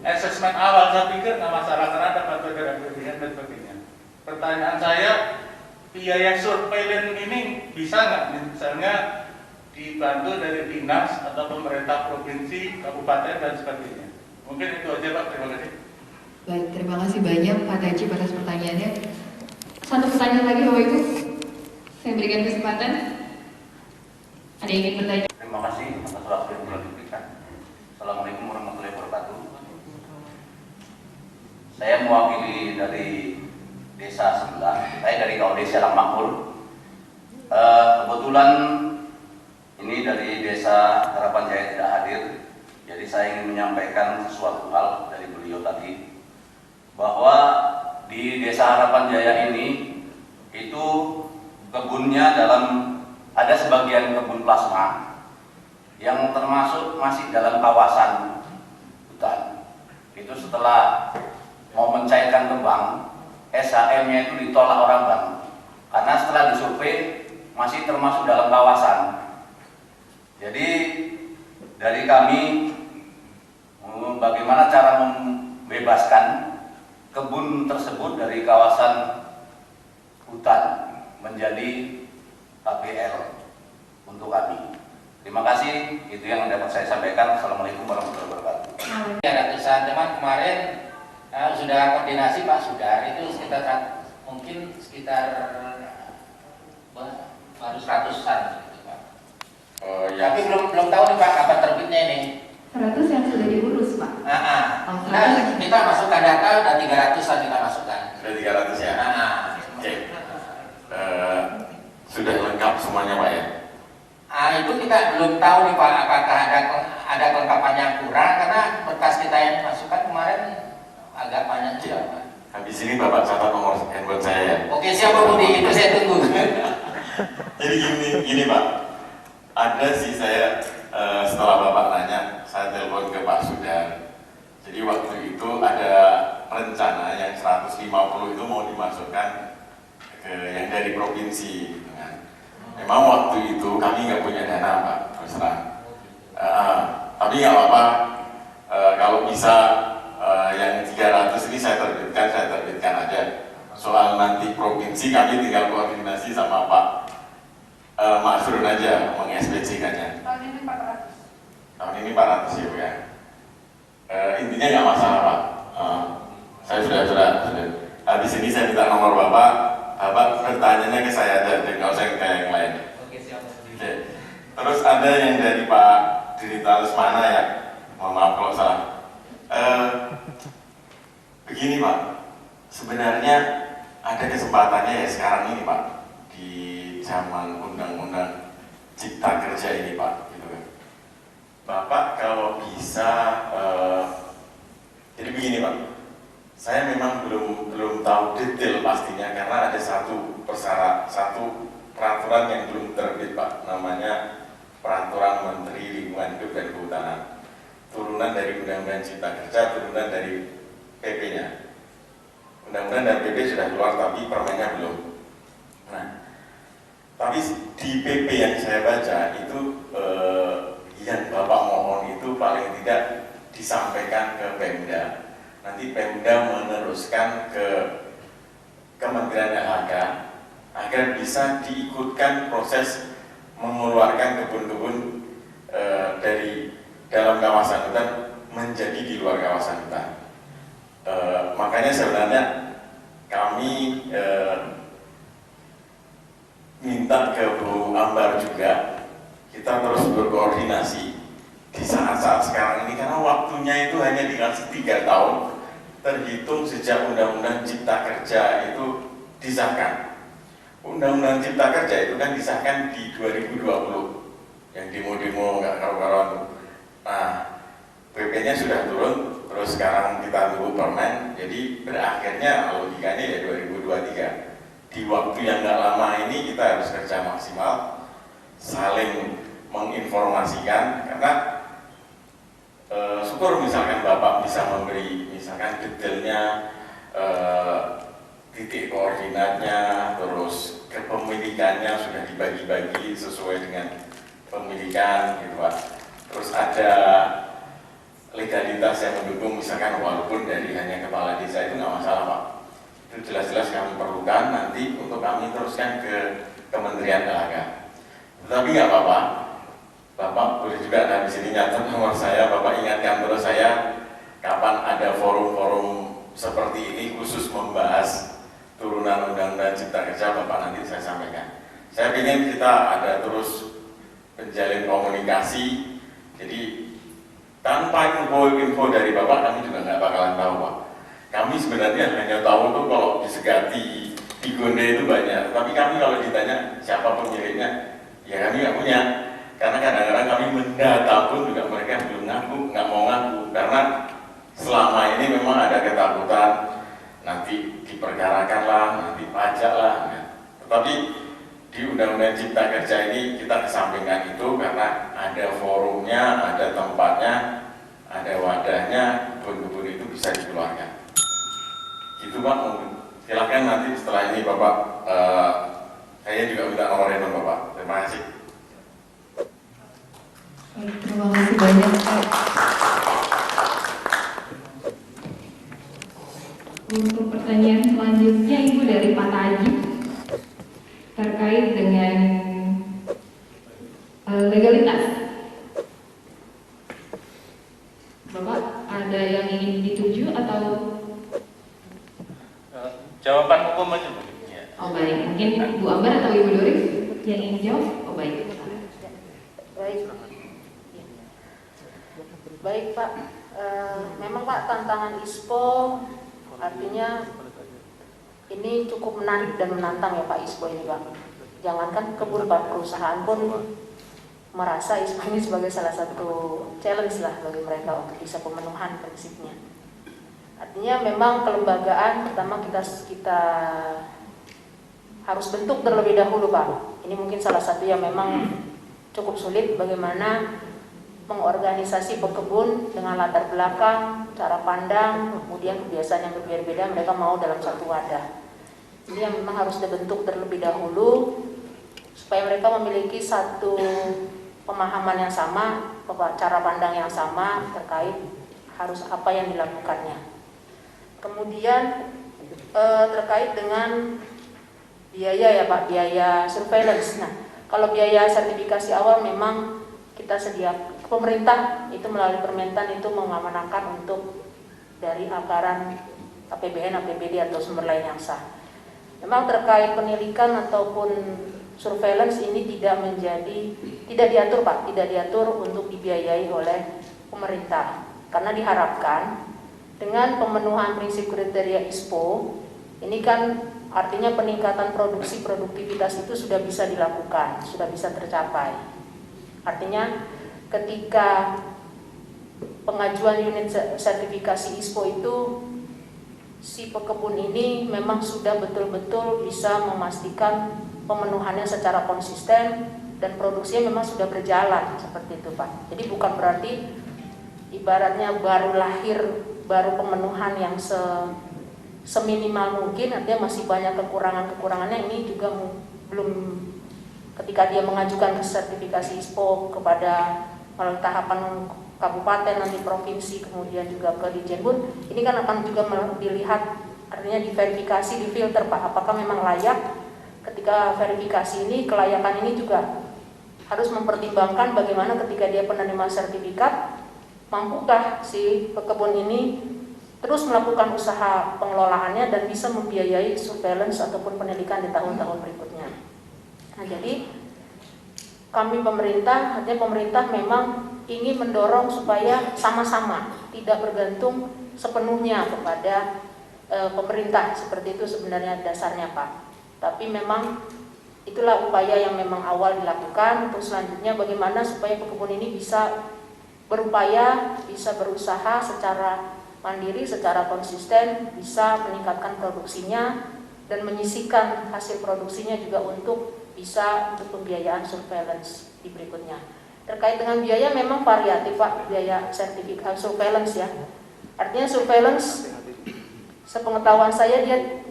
asesmen awal saya pikir nggak masalah karena ada bantuan dari APBN dan sebagainya. Pertanyaan saya, biaya surveillance ini bisa nggak misalnya dibantu dari dinas atau pemerintah provinsi, kabupaten dan sebagainya? Mungkin itu aja Pak, terima kasih. Baik, terima kasih banyak Pak Tajib atas pertanyaannya. Satu pertanyaan lagi Bapak Ibu, saya berikan kesempatan. Ada yang ingin bertanya? Terima kasih atas waktu yang telah diberikan. Assalamualaikum warahmatullahi wabarakatuh. Saya mewakili dari desa sebelah. Saya dari kaum desa Lang Makmur. Kebetulan ini dari desa Harapan Jaya tidak hadir. Jadi saya ingin menyampaikan sesuatu hal dari beliau tadi, bahwa di desa Harapan Jaya ini itu kebunnya ada sebagian kebun plasma yang termasuk masih dalam kawasan hutan. Itu setelah mau mencairkan ke bank, SHM-nya itu ditolak orang bank karena setelah disurvei masih termasuk dalam kawasan. Jadi dari kami bagaimana cara membebaskan kebun tersebut dari kawasan hutan menjadi KPL untuk kami. Terima kasih, itu yang dapat saya sampaikan. Assalamualaikum warahmatullahi wabarakatuh. Ya, ratusan teman kemarin sudah koordinasi Pak Sudar, itu mungkin sekitar baru 100-an gitu, Pak. Tapi belum tahu nih Pak kapan terbitnya ini. 100 yang sudah diurus Pak. Nah, kita masukkan data udah 300-an kita masukkan. Sudah 300 ya? Oke. Sudah lengkap semuanya Pak ya? Itu kita belum tahu nih Pak apakah ada kelengkapan yang kurang karena berkas kita yang masukkan kemarin agak banyak juga Pak. Habis ini Bapak catat nomor handphone saya ya? Oke, siap Pak Budi, itu saya tunggu. Jadi gini Pak, ada sih saya setelah Bapak nanya, saya telepon ke Pak Sudar. Jadi waktu itu ada rencana yang 150 itu mau dimasukkan ke yang dari provinsi. Memang waktu itu kami nggak punya dana Pak, terus terang. Tapi nggak apa-apa, kalau bisa yang 300 ini saya terbitkan aja. Soal nanti provinsi kami tinggal koordinasi sama Pak Masrun aja meng-SPC-kannya. Tahun ini 400. Tahun ini 400 ya Bu ya. Intinya nggak masalah Pak. Saya sudah. Habis ini saya minta nomor Bapak bertanyanya ke saya aja, nggak usah ke yang lain. Oke, siap. Oke. Terus ada yang dari Pak Dirita Lesmana ya, mohon maaf kalau salah. Begini Pak, sebenarnya ada kesempatannya ya sekarang ini Pak, di zaman undang-undang Cipta Kerja ini Pak, gitu kan. Bapak kalau bisa, jadi begini Pak. Saya memang belum tahu detail pastinya karena ada satu peraturan yang belum terbit Pak, namanya Peraturan Menteri Lingkungan Hidup dan Kehutanan, turunan dari Undang-Undang Cipta Kerja, turunan dari PP-nya. Undang-Undang dan PP sudah keluar tapi permennya belum. Nah, tapi di PP yang saya baca itu yang Bapak mohon itu paling tidak disampaikan ke Pemda. Nanti Pemda meneruskan ke Kementerian LHK agar bisa diikutkan proses mengeluarkan kebun-kebun dari dalam kawasan hutan menjadi di luar kawasan hutan. Makanya sebenarnya kami minta ke Bu Ambar juga kita terus berkoordinasi di saat-saat sekarang ini karena waktunya itu hanya dikasih 3 tahun terhitung sejak Undang-Undang Cipta Kerja itu disahkan. Undang-Undang Cipta Kerja itu kan disahkan di 2020 yang demo-demo nggak karu-karuan. Nah, PP-nya sudah turun, terus sekarang kita tunggu permen, jadi berakhirnya logikanya ya 2023. Di waktu yang nggak lama ini kita harus kerja maksimal, saling menginformasikan karena syukur misalkan Bapak bisa memberi misalkan detailnya, titik koordinatnya, terus kepemilikannya sudah dibagi-bagi sesuai dengan pemilikan gitu Pak. Terus ada legalitas yang mendukung misalkan walaupun dari hanya kepala desa itu nggak masalah Pak. Itu jelas-jelas kami perlukan nanti untuk kami teruskan ke Kementerian LHK. Tetapi nggak apa-apa, Bapak boleh juga ada di sini nyatet nomor saya, Bapak ingatkan terus saya kapan ada forum-forum seperti ini khusus membahas turunan Undang-Undang Cipta Kerja, Bapak nanti saya sampaikan. Saya ingin kita ada terus menjalin komunikasi, jadi tanpa info dari Bapak kami juga nggak bakalan tahu Pak. Kami sebenarnya hanya tahu tuh kalau disegati di Gonde itu banyak, tapi kami kalau ditanya siapa pemiliknya, ya kami nggak punya. Karena kadang-kadang kami mendata pun juga mereka belum ngaku, nggak mau ngaku, karena selama ini memang ada ketakutan nanti diperkarakan lah, nanti pajak lah. Tetapi di Undang-Undang Cipta Kerja ini kita kesampingkan itu karena ada forumnya, ada tempatnya, ada wadahnya, kebun-kebun itu bisa dikeluarkan. Gitu Pak, silakan nanti setelah ini Bapak, saya juga minta nomor handphone Bapak. Terima kasih. Terima kasih banyak Pak. Untuk pertanyaan selanjutnya Ibu dari Pak Taji terkait dengan legalitas. Bapak ada yang ingin dituju atau? Jawaban hukum aja Bu. Ya. Oh baik, mungkin Bu Ambar atau Ibu Doris yang ingin jawab? Oh baik. Baik. Baik Pak, memang Pak tantangan ISPO artinya ini cukup menarik dan menantang ya Pak ISPO ini Pak. Jangankan kebun Pak, perusahaan pun merasa ISPO ini sebagai salah satu challenge lah bagi mereka untuk bisa pemenuhan prinsipnya. Artinya memang kelembagaan pertama kita harus bentuk terlebih dahulu Pak. Ini mungkin salah satu yang memang cukup sulit bagaimana mengorganisasi pekebun dengan latar belakang, cara pandang, kemudian kebiasaan yang berbeda-beda mereka mau dalam satu wadah. Ini yang memang harus dibentuk terlebih dahulu supaya mereka memiliki satu pemahaman yang sama, cara pandang yang sama terkait harus apa yang dilakukannya. Kemudian terkait dengan biaya ya Pak, biaya surveillance. Nah, kalau biaya sertifikasi awal memang kita pemerintah itu melalui Permentan itu mengamanahkan untuk dari anggaran APBN, APBD atau sumber lain yang sah. Memang terkait penilikan ataupun surveillance ini tidak diatur Pak, tidak diatur untuk dibiayai oleh pemerintah. Karena diharapkan dengan pemenuhan prinsip kriteria ISPO, ini kan artinya peningkatan produktivitas itu sudah bisa dilakukan, sudah bisa tercapai. Artinya ketika pengajuan unit sertifikasi ISPO itu si pekebun ini memang sudah betul-betul bisa memastikan pemenuhannya secara konsisten dan produksinya memang sudah berjalan seperti itu Pak. Jadi bukan berarti ibaratnya baru lahir, baru pemenuhan yang seminimal mungkin, artinya masih banyak kekurangannya. Ini juga belum, ketika dia mengajukan sertifikasi ISPO kepada melalui tahapan kabupaten, nanti provinsi, kemudian juga ke Dijenbun, ini kan akan juga dilihat, artinya diverifikasi, difilter Pak, apakah memang layak. Ketika verifikasi ini, kelayakan ini juga harus mempertimbangkan bagaimana ketika dia penerima sertifikat, mampukah si pekebun ini terus melakukan usaha pengelolaannya dan bisa membiayai surveillance ataupun pendidikan di tahun-tahun berikutnya. Nah, jadi kami pemerintah, artinya pemerintah memang ingin mendorong supaya sama-sama, tidak bergantung sepenuhnya kepada pemerintah, seperti itu sebenarnya dasarnya Pak. Tapi memang itulah upaya yang memang awal dilakukan. Untuk selanjutnya bagaimana supaya pekebun ini bisa berupaya, bisa berusaha secara mandiri, secara konsisten, bisa meningkatkan produksinya dan menyisihkan hasil produksinya juga untuk bisa untuk pembiayaan surveillance di berikutnya. Terkait dengan biaya memang variatif Pak, biaya sertifikat surveillance ya. Artinya surveillance sepengetahuan saya dia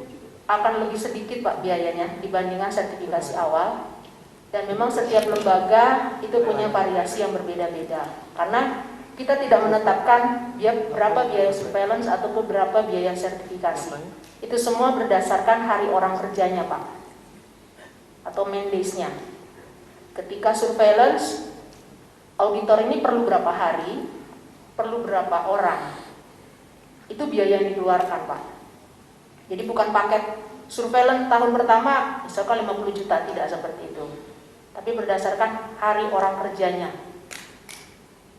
akan lebih sedikit Pak biayanya dibandingkan sertifikasi awal. Dan memang setiap lembaga itu punya variasi yang berbeda-beda. Karena kita tidak menetapkan berapa biaya surveillance ataupun berapa biaya sertifikasi. Itu semua berdasarkan hari orang kerjanya Pak, atau main days-nya. Ketika surveillance, auditor ini perlu berapa hari, perlu berapa orang, itu biaya yang dikeluarkan Pak. Jadi bukan paket surveillance tahun pertama misalkan 50 juta, tidak seperti itu, tapi berdasarkan hari orang kerjanya.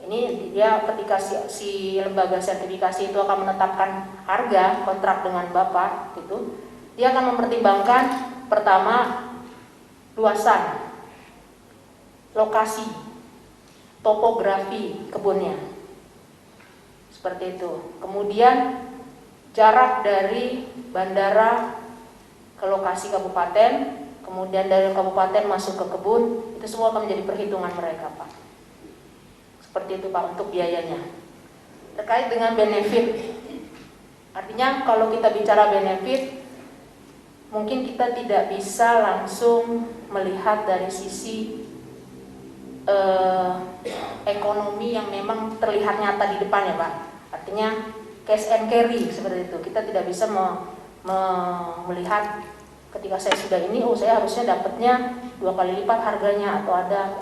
Ini dia ketika si lembaga sertifikasi itu akan menetapkan harga kontrak dengan Bapak gitu, dia akan mempertimbangkan pertama luasan, lokasi, topografi kebunnya, seperti itu. Kemudian jarak dari bandara ke lokasi kabupaten, kemudian dari kabupaten masuk ke kebun, itu semua akan menjadi perhitungan mereka Pak. Seperti itu Pak untuk biayanya. Terkait dengan benefit, artinya kalau kita bicara benefit, mungkin kita tidak bisa langsung melihat dari sisi ekonomi yang memang terlihat nyata di depan ya Pak. Artinya cash and carry seperti itu. Kita tidak bisa melihat ketika saya sudah ini, saya harusnya dapatnya 2 kali lipat harganya atau ada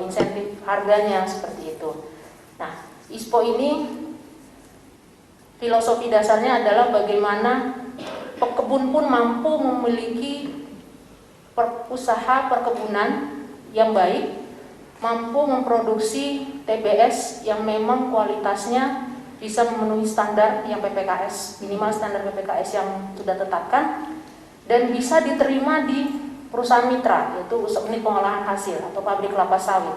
insentif harganya seperti itu. Nah, ISPO ini filosofi dasarnya adalah bagaimana pekebun pun mampu memiliki usaha perkebunan yang baik, mampu memproduksi TBS yang memang kualitasnya bisa memenuhi standar yang PPKS, minimal standar PPKS yang sudah tetapkan, dan bisa diterima di perusahaan mitra, yaitu unit pengolahan hasil atau pabrik kelapa sawit.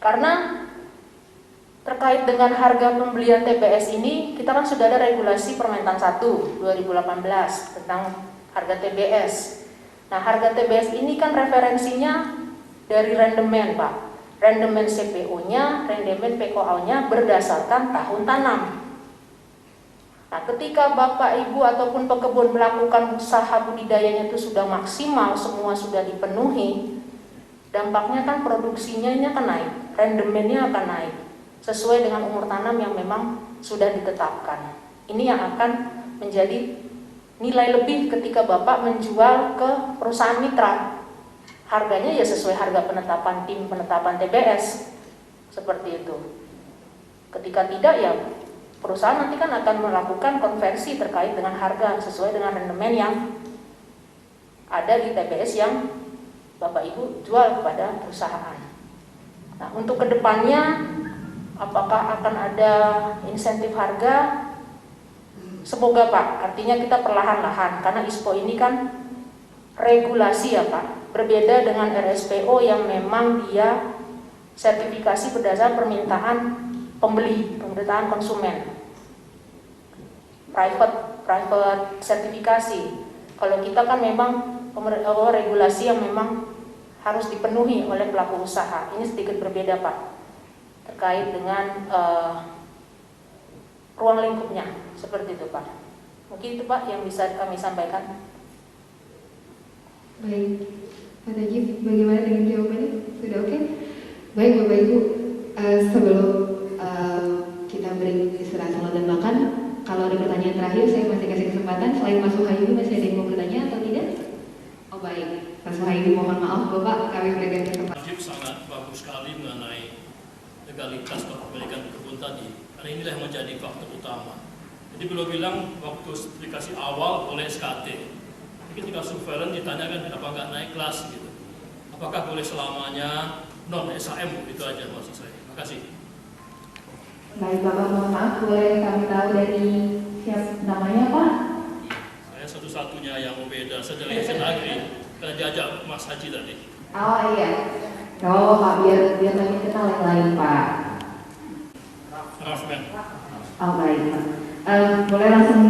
Karena terkait dengan harga pembelian TBS ini, kita kan sudah ada regulasi Permentan 1 2018 tentang harga TBS. Nah, harga TBS ini kan referensinya dari rendemen Pak, rendemen CPO-nya, rendemen PKO-nya berdasarkan tahun tanam. Nah, ketika Bapak, Ibu ataupun pekebun melakukan usaha budidayanya itu sudah maksimal, semua sudah dipenuhi, dampaknya kan produksinya ini akan naik, rendemennya akan naik, sesuai dengan umur tanam yang memang sudah ditetapkan. Ini yang akan menjadi nilai lebih ketika Bapak menjual ke perusahaan mitra. Harganya ya sesuai harga penetapan tim penetapan TBS, seperti itu. Ketika tidak ya perusahaan nanti kan akan melakukan konversi terkait dengan harga sesuai dengan rendemen yang ada di TBS yang Bapak Ibu jual kepada perusahaan. Nah, untuk kedepannya apakah akan ada insentif harga? Semoga Pak, artinya kita perlahan-lahan, karena ISPO ini kan regulasi ya Pak, berbeda dengan RSPO yang memang dia sertifikasi berdasarkan permintaan pembeli, permintaan konsumen, private sertifikasi. Kalau kita kan memang regulasi yang memang harus dipenuhi oleh pelaku usaha. Ini sedikit berbeda Pak, terkait dengan ruang lingkupnya, seperti itu Pak. Mungkin itu Pak yang bisa kami sampaikan. Baik, Pak Najib, bagaimana dengan jawabannya? Sudah oke? Baik Bapak Ibu, sebelum kita beri istirahat salat dan makan, kalau ada pertanyaan terakhir saya masih kasih kesempatan. Selain Mas Suhaimi, masih ada yang mau bertanya atau tidak? Oh baik, Mas Suhaimi mohon maaf Bapak, kami berikan kesempatan. Najib sangat bagus sekali mengenai legalitas kepemilikan kebun tadi, karena inilah yang menjadi faktor utama. Jadi beliau bilang waktu sertifikasi awal oleh SKT, ketika surveillance ditanyakan kenapa nggak naik kelas gitu, apakah boleh selamanya non SAM, itu aja maksud saya. Terima kasih. Baik Bapak, mohon maaf, boleh kami tahu dari siapa namanya Pak? Saya satu-satunya yang beda, saya dari Sen Agri, karena diajak Mas Haji tadi. Oh iya, oh Pak, biar kami kenal yang lain Pak. Rafmen. Oh baik Pak, boleh langsung.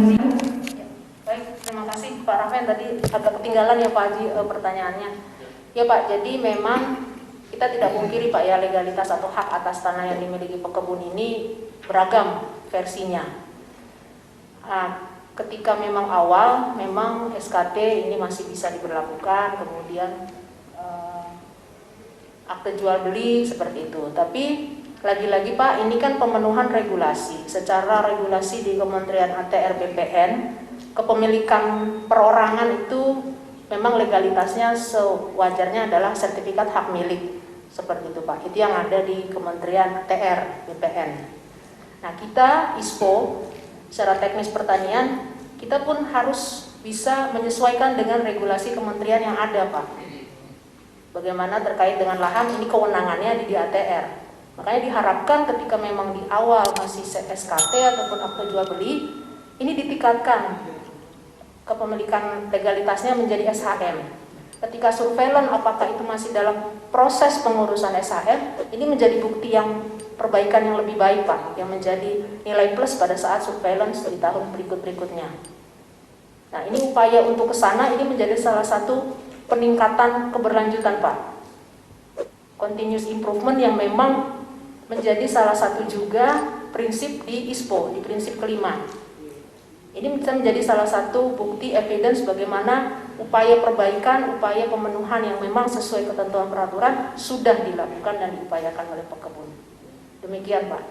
Baik, terima kasih Pak Rafen, tadi agak ketinggalan ya Pak Haji pertanyaannya. Ya Pak, jadi memang kita tidak pungkiri Pak ya, legalitas atau hak atas tanah yang dimiliki pekebun ini beragam versinya. Nah, ketika memang awal, memang SKT ini masih bisa diberlakukan, kemudian akte jual beli seperti itu. Tapi lagi-lagi Pak, ini kan pemenuhan regulasi. Secara regulasi di Kementerian ATR BPN, kepemilikan perorangan itu memang legalitasnya sewajarnya adalah sertifikat hak milik. Seperti itu Pak, itu yang ada di Kementerian ATR BPN. Nah, kita ISPO secara teknis pertanian, kita pun harus bisa menyesuaikan dengan regulasi kementerian yang ada Pak. Bagaimana terkait dengan lahan, ini kewenangannya di ATR. Makanya diharapkan ketika memang di awal masih SKT ataupun akte jual beli, ini ditingkatkan kepemilikan legalitasnya menjadi SHM. Ketika surveillance apakah itu masih dalam proses pengurusan SHM, ini menjadi bukti yang perbaikan yang lebih baik Pak, yang menjadi nilai plus pada saat surveillance di tahun berikut-berikutnya. Nah, ini upaya untuk ke sana ini menjadi salah satu peningkatan keberlanjutan Pak. Continuous improvement yang memang menjadi salah satu juga prinsip di ISPO, di prinsip kelima. Ini bisa menjadi salah satu bukti evidence bagaimana upaya perbaikan, upaya pemenuhan yang memang sesuai ketentuan peraturan sudah dilakukan dan diupayakan oleh pekebun. Demikian Pak.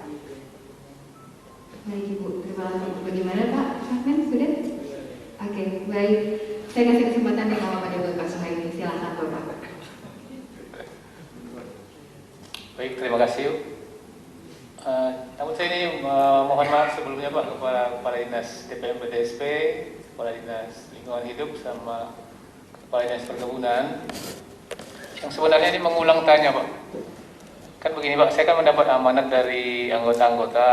Baik Ibu, terima kasih. Bagaimana Pak Ahmed, sudah? Oke, baik. Saya kasih kesempatan nih kalau pada Bapak Suhaimi, silakan Bapak. Baik, terima kasih. Namun saya ini mohon maaf sebelumnya Pak kepada Kepala Dinas DPM PDSP, Kepala Dinas Lingkungan Hidup, sama Kepala Dinas Perkebunan. Yang sebenarnya ini mengulang tanya Pak. Kan begini Pak, saya kan mendapat amanat dari anggota-anggota,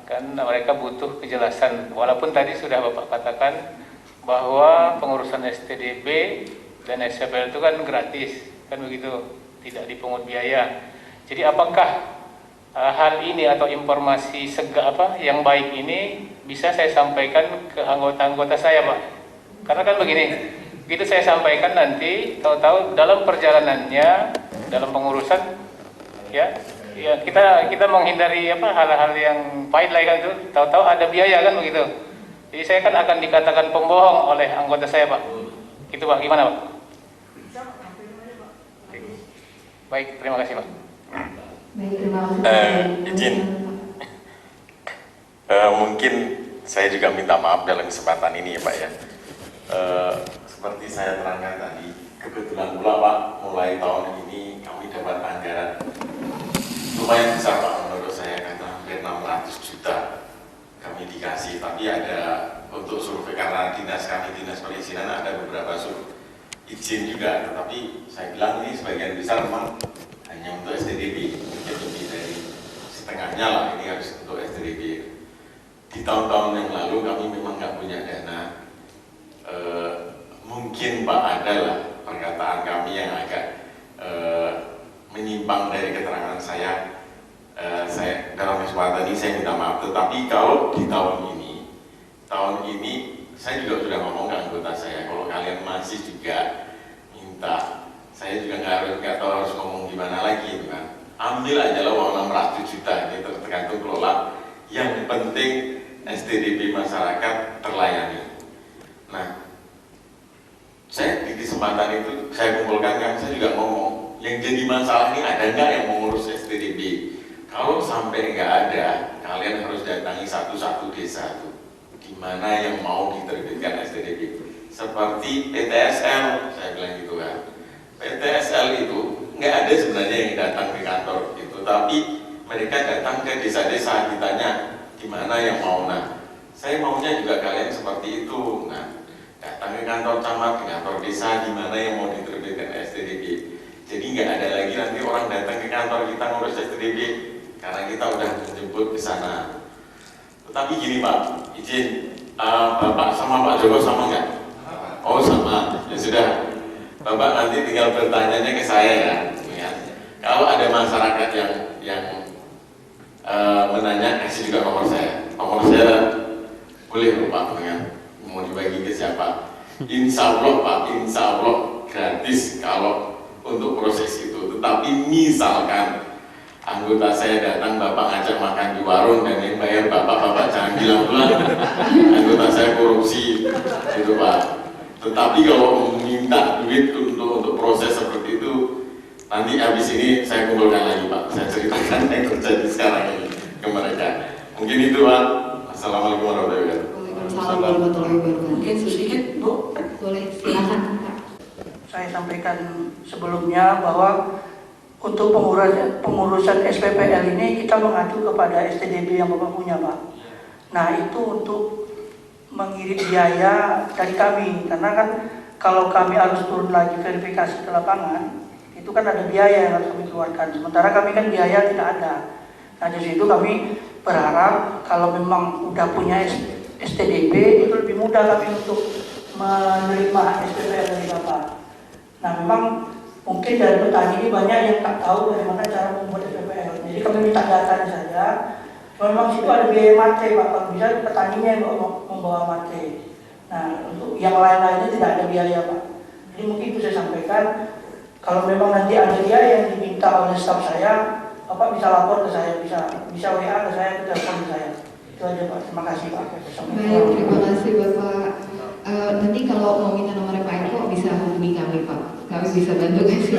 kan mereka butuh kejelasan. Walaupun tadi sudah Bapak katakan bahwa pengurusan STDB dan SPL itu kan gratis, kan begitu, tidak dipungut biaya. Jadi apakah hal ini atau informasi yang baik ini bisa saya sampaikan ke anggota-anggota saya Pak? Karena kan begini, begitu saya sampaikan nanti, tahu-tahu dalam perjalanannya, dalam pengurusan, ya kita menghindari hal-hal yang pahit lah kan itu, tahu-tahu ada biaya kan begitu. Jadi saya kan akan dikatakan pembohong oleh anggota saya Pak. Gitu Pak, gimana Pak? Baik, terima kasih Pak. Baik, terima kasih. Izin, mungkin saya juga minta maaf dalam kesempatan ini ya Pak ya. Seperti saya terangkan tadi, kebetulan pula Pak, mulai tahun ini kami dapat anggaran lumayan besar Pak menurut saya, karena hampir 600 juta kami dikasih. Tapi ada untuk survei, karena dinas perizinan ada beberapa izin juga, tetapi saya bilang ini sebagian besar memang hanya untuk STDB, mungkin lebih dari setengahnya lah ini harus untuk STDB. Di tahun-tahun yang lalu kami memang nggak punya dana. Mungkin Pak ada lah perkataan kami yang agak menyimpang dari keterangan saya. Saya dalam kesempatan ini saya minta maaf. Tetapi kalau di tahun ini saya juga sudah ngomong ke anggota saya, kalau kalian masih juga minta, saya juga nggak tahu harus ngomong gimana lagi, kan? Ambil aja lah uang 600 juta, ini tergantung kelola. Yang penting STDB masyarakat terlayani. Nah, saya di kesempatan itu saya kumpulkan kan, saya juga ngomong, yang jadi masalah ini ada nggak yang mengurus STDB? Kalau sampai nggak ada, kalian harus datangi satu-satu desa itu, di mana yang mau diterbitkan STDB. Seperti PTSL, saya bilang gitu kan. PTSL itu nggak ada sebenarnya yang datang ke kantor itu, tapi mereka datang ke desa-desa, ditanya gimana yang mau. Nah, saya maunya juga kalian seperti itu. Nah, datang ke kantor camat, ke kantor desa, gimana yang mau diterbitkan STDB. Jadi nggak ada lagi nanti orang datang ke kantor kita ngurus STDB, karena kita udah menjemput ke sana. Tetapi gini Pak, izin, Bapak sama Pak Joko sama nggak? Oh sama, ya sudah. Bapak nanti tinggal bertanya ke saya ya. Kalau ada masyarakat yang menanya, kasih juga nomor saya. Nomor saya boleh lupa ya, mau dibagi ke siapa? Insya Allah Pak, insya Allah gratis kalau untuk proses itu. Tetapi misalkan anggota saya datang, Bapak ngajak makan di warung dan yang bayar Bapak jangan bilang pula anggota saya korupsi, gitu Pak. Tetapi kalau meminta duit untuk proses seperti itu, nanti habis ini saya kumpulkan lagi Pak, saya ceritakan yang terjadi sekarang ini ke mereka. Mungkin itu Pak. Assalamualaikum warahmatullahi wabarakatuh. Waalaikumsalam warahmatullahi wabarakatuh. Mungkin sedikit Bu, Boleh, silakan Pak. saya sampaikan sebelumnya bahwa untuk pengurusan SPPL ini kita mengacu kepada STDB yang Bapak punya Pak. Nah itu untuk mengirit biaya dari kami, karena kan kalau kami harus turun lagi verifikasi ke lapangan, itu kan ada biaya yang harus kami keluarkan. Sementara kami kan biaya tidak ada. Nah di situ kami berharap kalau memang udah punya STDB itu lebih mudah kami untuk menerima SPPL dari Bapak. Nah memang mungkin dari petani ini banyak yang tak tahu bagaimana cara membuat SPPL. Jadi kami minta datanya saja. Memang situ ada biaya mate Pak, kalau bisa petaninya yang membawa mate. Nah untuk yang lain-lainnya tidak ada biaya Pak. Jadi mungkin itu saya sampaikan. Kalau memang nanti ada biaya yang diminta oleh staf saya, Bapak bisa lapor ke saya, bisa WA ke saya, telepon ke saya. Itu aja Pak. Terima kasih Pak. Baik, terima kasih Bapak. Nanti kalau mau minta nomornya Pak Eko bisa hubungi kami Pak. Kami bisa bantu kasih.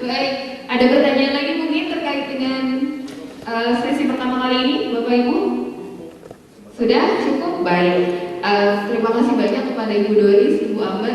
Baik, ada pertanyaan lagi mungkin terkait dengan sesi pertama kali ini, Bapak Ibu? Sudah cukup? Baik. Terima kasih banyak kepada Ibu Doris, Ibu Amber